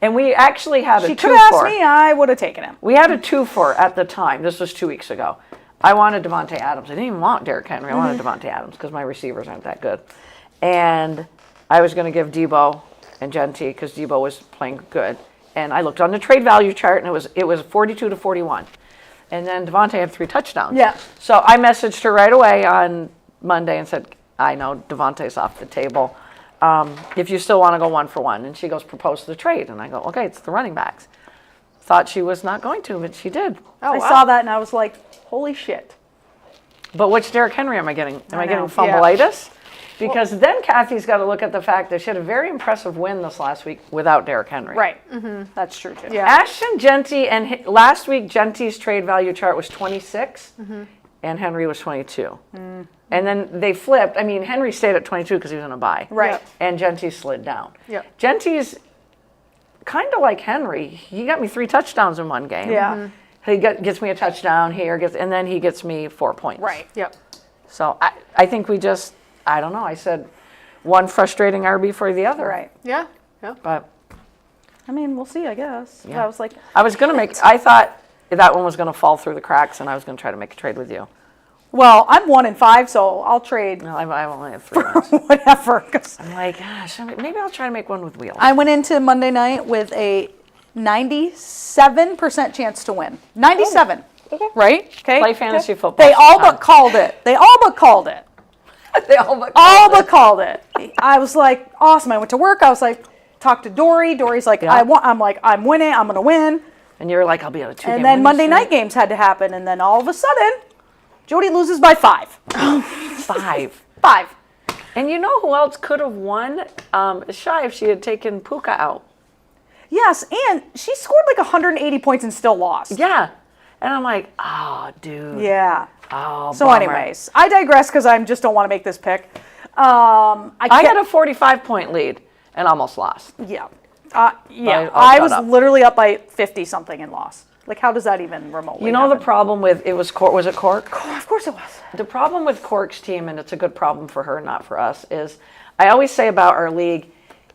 And we actually had She a could have 2-4. asked me, I would have taken him. We had a 2-4 at the time. This was 2 weeks ago. I wanted Devontae Adams. I didn't even want Derrick Henry. I wanted Devontae Adams because my receivers aren't that good. And I was going to give Debo and Genty because Debo was playing good. And I looked on the trade value chart, and it was 42-41. And then Devontae had 3 touchdowns. Yeah. So I messaged her right away on Monday and said, I know Devontae's off the table. If you still want to go 1-for-1. And she goes, propose the trade. And I go, okay, it's the running backs. Thought she was not going to, but she did. I saw that and I was like, holy shit. But which Derrick Henry am I getting? Am I getting know. fumbleitis? Because then Kathy's got to look at the fact that she had a very impressive win this last week without Derrick Henry. Right. That's true too. Yeah. Ashton Genty, and last week Genty's trade value chart was 26 and Henry was 22. And then they flipped. I mean, Henry stayed at 22 because he was on a bye. Right. Yep. And Genty slid down. Yep. Genty's kind of like Henry. He got me 3 touchdowns in one game. Yeah. He gets me a touchdown here, and then he gets me 4 points. Right. Yep. So I think we just, I don't know. I said one frustrating RB for the other. Right. Yeah. Yeah. But I mean, we'll see, I guess. Yeah. I was like, I thought that one was going to fall through the cracks, and I was going to try to make a trade with you. well, I'm 1-5, so I'll trade No, I only have 3 rounds. whatever. 'Cause I'm like, gosh, maybe I'll try to make one with Wheels. I went into Monday night with a 97% chance to win. 97. Okay. Right? Okay. Play fantasy football. They all but called it. They all but called it. They all but All but called it. I was like, awesome. I went to work. I was like, talked to Dory. Dory's like, Yeah. I'm like, I'm winning. I'm gonna win. And you're like, I'll be able to 2 And then Monday night games had to happen, and then all of a sudden, Jody loses by 5. 5. 5. And you know who else could have won? Shy if she had taken Puka out. Yes, and she scored like 180 points and still lost. Yeah. And I'm like, oh, dude. Yeah. Oh, So, bummer. anyways, I digress because I just don't want to make this pick. I can't- had a 45-point lead and almost lost. Yeah. I'll I shut was up. literally up by 50 something and lost. Like, how does that even remotely You know the happen? problem with, was it Cork? Oh, of course it was. The problem with Cork's team, and it's a good problem for her, not for us, is I always say about our league,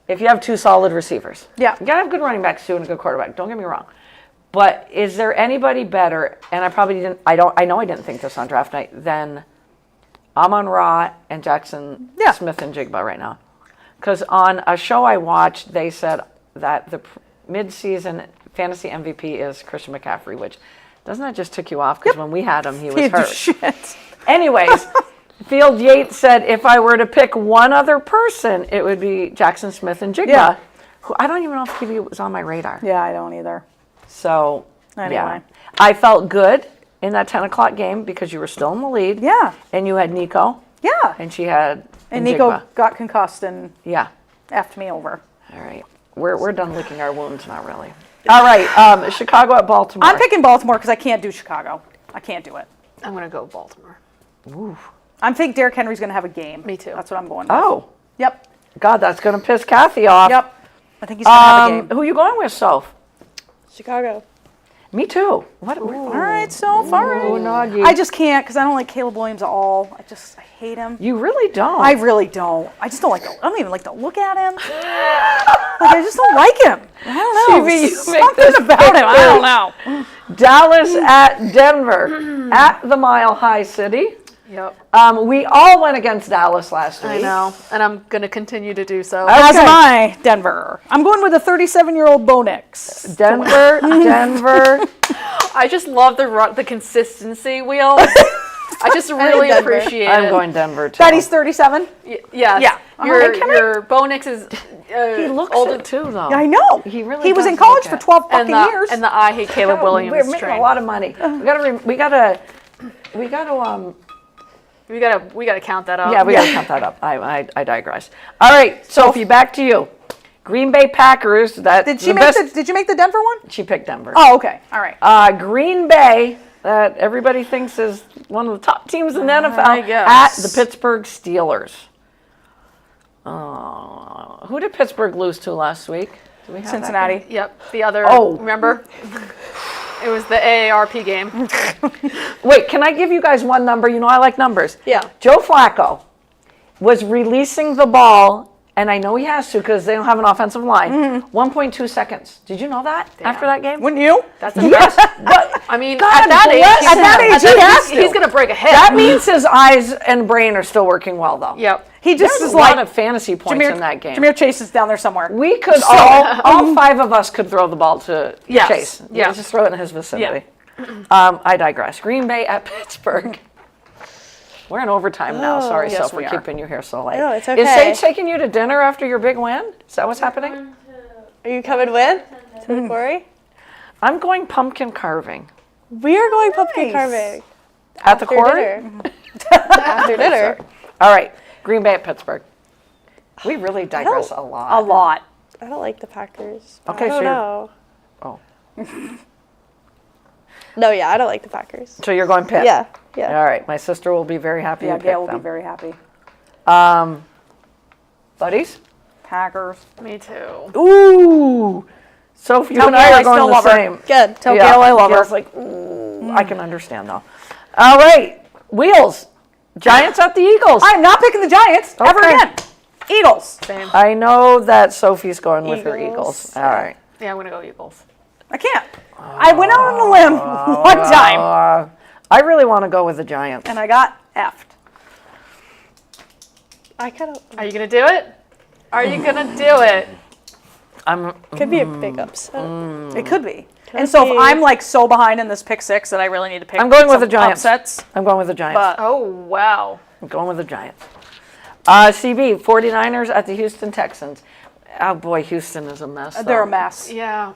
if you have 2 solid receivers, Yeah. you gotta have good running backs too and a good quarterback. Don't get me wrong, but is there anybody better? And I probably didn't. I know I didn't think this on draft night. Than Amon-Ra and Jackson Yeah. Smith and Jigba right now, because on a show I watched, they said that the mid-season fantasy MVP is Christian McCaffrey, which doesn't that just tick you off? Because when we had him, he was hurt. Shit. Anyways, Field Yates said if I were to pick one other person, it would be Jackson Smith and Jigba, Yeah. who I don't even know if he was on my radar. Yeah, I don't either. So, Anyway. yeah. I felt good in that 10 o'clock game because you were still in the lead. Yeah. And you had Nico, Yeah. and she had And Nico Jigba. got concussed and Yeah. effed me over. All right. We're done licking our wounds, not really. All right. Chicago at Baltimore. I'm picking Baltimore because I can't do Chicago. I can't do it. I'm gonna go Baltimore. I think Derrick Henry's going to have a game. Me too. That's what I'm going with. Oh, Yep. God, that's going to piss Kathy off. Yep. I think he's going to have a game. Who you going with, Soph? Chicago. Me too. What? All right, so far. Ooh, Noggy. I just can't because I don't like Caleb Williams at all. I hate him. You really don't. I really don't. I just don't like. I don't even like to look at him. Like I just don't like him. I don't know. Phoebe, you make Something this about him. I don't know. Dallas at Denver at the Mile High City. Yep. We all went against Dallas last week. I know, and I'm gonna continue to do so. As am I, Denver. I'm going with a 37-year-old Bo Nix. Denver. I just love the consistency wheel. I just really Denver. appreciate I'm it. going Denver too. Betty's 37. Yes. Yeah. Your Bo Nix is He looks older it too, though. I know. He really was does in college look for it. 12 fucking years. and the I Hate Caleb Williams We're making train. a lot of money. We gotta We gotta count that up. Yeah, we gotta count that up. I digress. All right, Sophie, back to you. Green Bay Packers. Did you make the Denver one? She picked Denver. Oh, okay. All right. Green Bay, that everybody thinks is one of the top teams in the NFL, I guess. at the Pittsburgh Steelers. Who did Pittsburgh lose to last week? Do we have that Cincinnati. game? Yep. The other. Oh. Remember? It was the AARP game. Wait, can I give you guys one number? You know I like numbers. Yeah. Joe Flacco was releasing the ball, and I know he has to because they don't have an offensive line, 1.2 seconds. Did you know that after that game? Wouldn't you? That's Yes, but I mean, God at that bless age, him. At that age, he has to. he's gonna break a hip. that means his eyes and brain are still working well, though. Yep. He just There's is a lot like of fantasy points in that game. Jameer Chase is down there somewhere. We could all five of us could throw the ball to Yes. Chase. Yeah. Just throw it in his vicinity. I digress. Green Bay at Pittsburgh. We're in overtime now. Sorry, yes, Soph, we for are. keeping you here so late. No, it's Is okay. Sage taking you to dinner after your big win? Is that what's happening? Are you coming with? To the quarry? I'm going pumpkin carving. We are going pumpkin Nice. carving. At the After quarry? dinner. After dinner. All right. Green Bay at Pittsburgh. We really digress a A lot. lot. I don't like the Packers. but Okay, I don't so you're- know. Oh. No, yeah, I don't like the Packers. So you're going Pitt? Yeah, yeah. All right. My sister will be very happy Yeah, you picked Gail will them. be very happy. Buddies? Packers. Me too. Ooh. Sophie, you Tell and I Gail are I going still the love her. same. Good. Tell Gail I love Gail's her. like, ooh, I can understand though. All right. Wheels. Giants at the Eagles. I'm not picking the Giants ever Okay. again. Eagles. Same. I know that Sophie's going with her Eagles. Eagles. All right. Yeah, I'm gonna go Eagles. I can't. I went out on a limb one time, I really want to go with the Giants. and I got effed. I kind of Are you gonna do it? Are you gonna do it? could be a big upset. It could be. And Could so be. if I'm like so behind in this pick six that I really need to pick I'm going with some the Giants. upsets. I'm going with the Giants. But Oh wow. I'm going with the Giants. CB, 49ers at the Houston Texans. Oh boy, Houston is a mess. they're a though. mess. Yeah.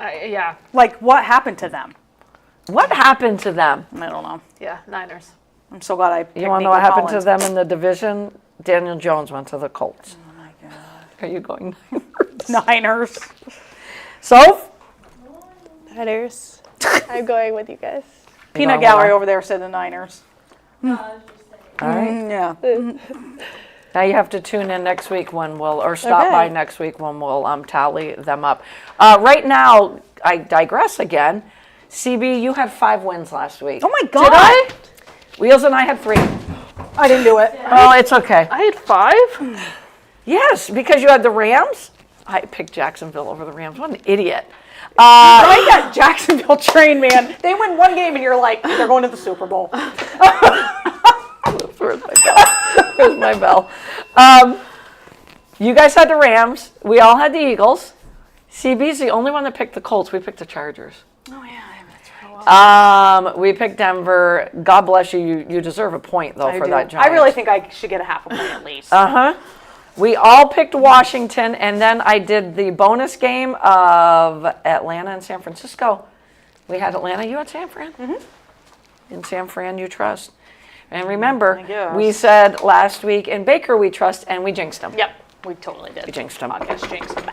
Yeah. Like, what happened to them? What happened to them? I don't know. Yeah. Niners. I'm so glad I picked You want to know what happened to them in the division? Daniel Jones went to the Colts. Oh my God. Are you going? Niners. Soph? Niners. I'm going with you guys. Peanut going Gallery with over there said the Niners. All right. Yeah. Now you have to tune in next week when or stop Okay. by next week when we'll tally them up. Right now, I digress again. CB, you had 5 wins last week. Oh my God. Did I? Wheels and I had 3. I didn't do it. Oh, it's okay. I had 5. Yes, because you had the Rams. I picked Jacksonville over the Rams. What an idiot. I like that Jacksonville train, man. They win one game and you're like, they're going to the Super Bowl. Where's my bell? Where's my bell? You guys had the Rams. We all had the Eagles. CB's the only one that picked the Colts. We picked the Chargers. Oh, yeah. That's right. We picked Denver. God bless you. You deserve a point, though, for that Giants. I really think I should get a half a point at least. Uh-huh. We all picked Washington, and then I did the bonus game of Atlanta and San Francisco. We had Atlanta. You had San Fran? Mm-hmm. In San Fran, you trust. And remember, guess. we said last week, in Baker we trust, and we jinxed them. Yep. We totally did. We jinxed them. Podcast jinxed them.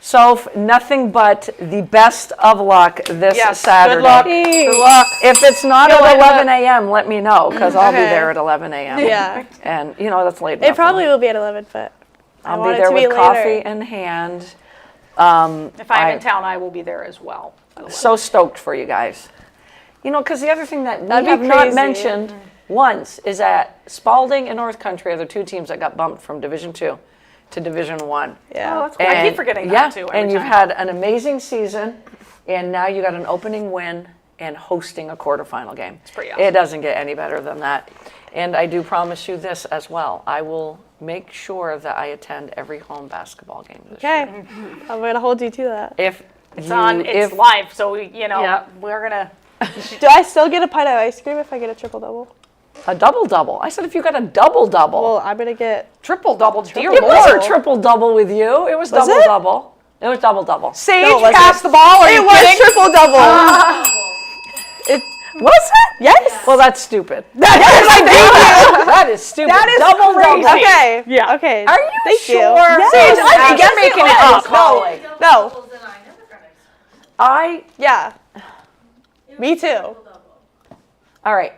So nothing but the best of luck this Yes, Saturday. good luck. Good luck. If it's not You'll at end up- 11 a.m., let me know, because I'll be Okay. there at 11 a.m. Yeah. And, that's late It enough for probably me. will be at 11, but I I'll want be it there to be with later. coffee in hand. If I'm in town, I will be there as well. So stoked for you guys. Because the other thing that we That'd be have not crazy. mentioned once is that Spalding and North Country are the 2 teams that got bumped from Division 2 to Division 1. Yeah. Oh, that's cool. I keep forgetting that too. And every you've time. had an amazing season, and now you got an opening win and hosting a quarterfinal game. It's pretty awesome. It doesn't get any better than that. And I do promise you this as well. I will make sure that I attend every home basketball game this Okay. year. I'm going to hold you to that. If It's live, so Yeah. we're gonna. Do I still get a pint of ice cream if I get a triple-double? A double-double. I said if you got a double-double. Well, I'm going to get... Triple-double, dear It was Lord. a triple-double with you. It was Was it? double-double. It was double-double. Sage No, it wasn't. passed the ball. Are It you was kidding? triple-double. Was it? Yes. Well, that's stupid. That That is stupid. That is double-double. crazy. Okay. Yeah. Okay. Are you Thank sure? you. Yes. Sage, I think you're making it up. No. No. I, Yeah. Me too. all right.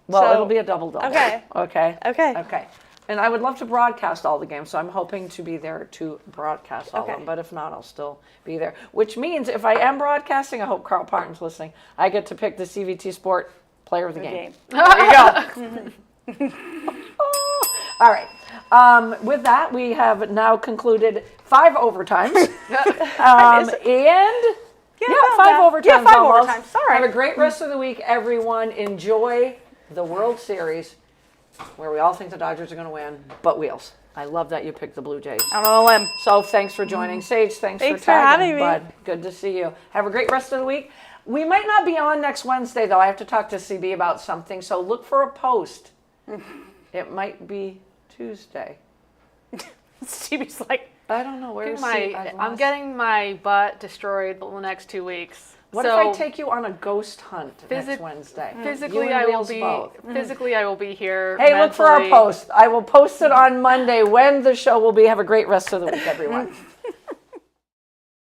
Well, So- it'll be a double-double. Okay. Okay. Okay. Okay. And I would love to broadcast all the games, so I'm hoping to be there to broadcast all Okay. of them. But if not, I'll still be there. Which means if I am broadcasting, I hope Carl Parton's listening, I get to pick the CVT Sport Player of the Game. There you go. All right. With that, we have now concluded 5 overtimes. And about 5 that. overtimes. Yeah, 5 almost. overtimes. All right. Have a great rest of the week, everyone. Enjoy the World Series, where we all think the Dodgers are going to win, but wheels. I love that you picked the Blue Jays. I'm on a limb. So thanks for joining. Sage, thanks Thanks for for tagging, having me. bud. Good to see you. Have a great rest of the week. We might not be on next Wednesday, though. I have to talk to CB about something, so look for a post. It might be Tuesday. Stevie's like, I don't know. Where's I'm getting my butt destroyed the next 2 weeks. What so if I take you on a ghost hunt next Wednesday? physically, You and I will Wheels be both. physically I will be here. Hey, look for our mentally- post. I will post it on Monday when the show will be. Have a great rest of the week, everyone.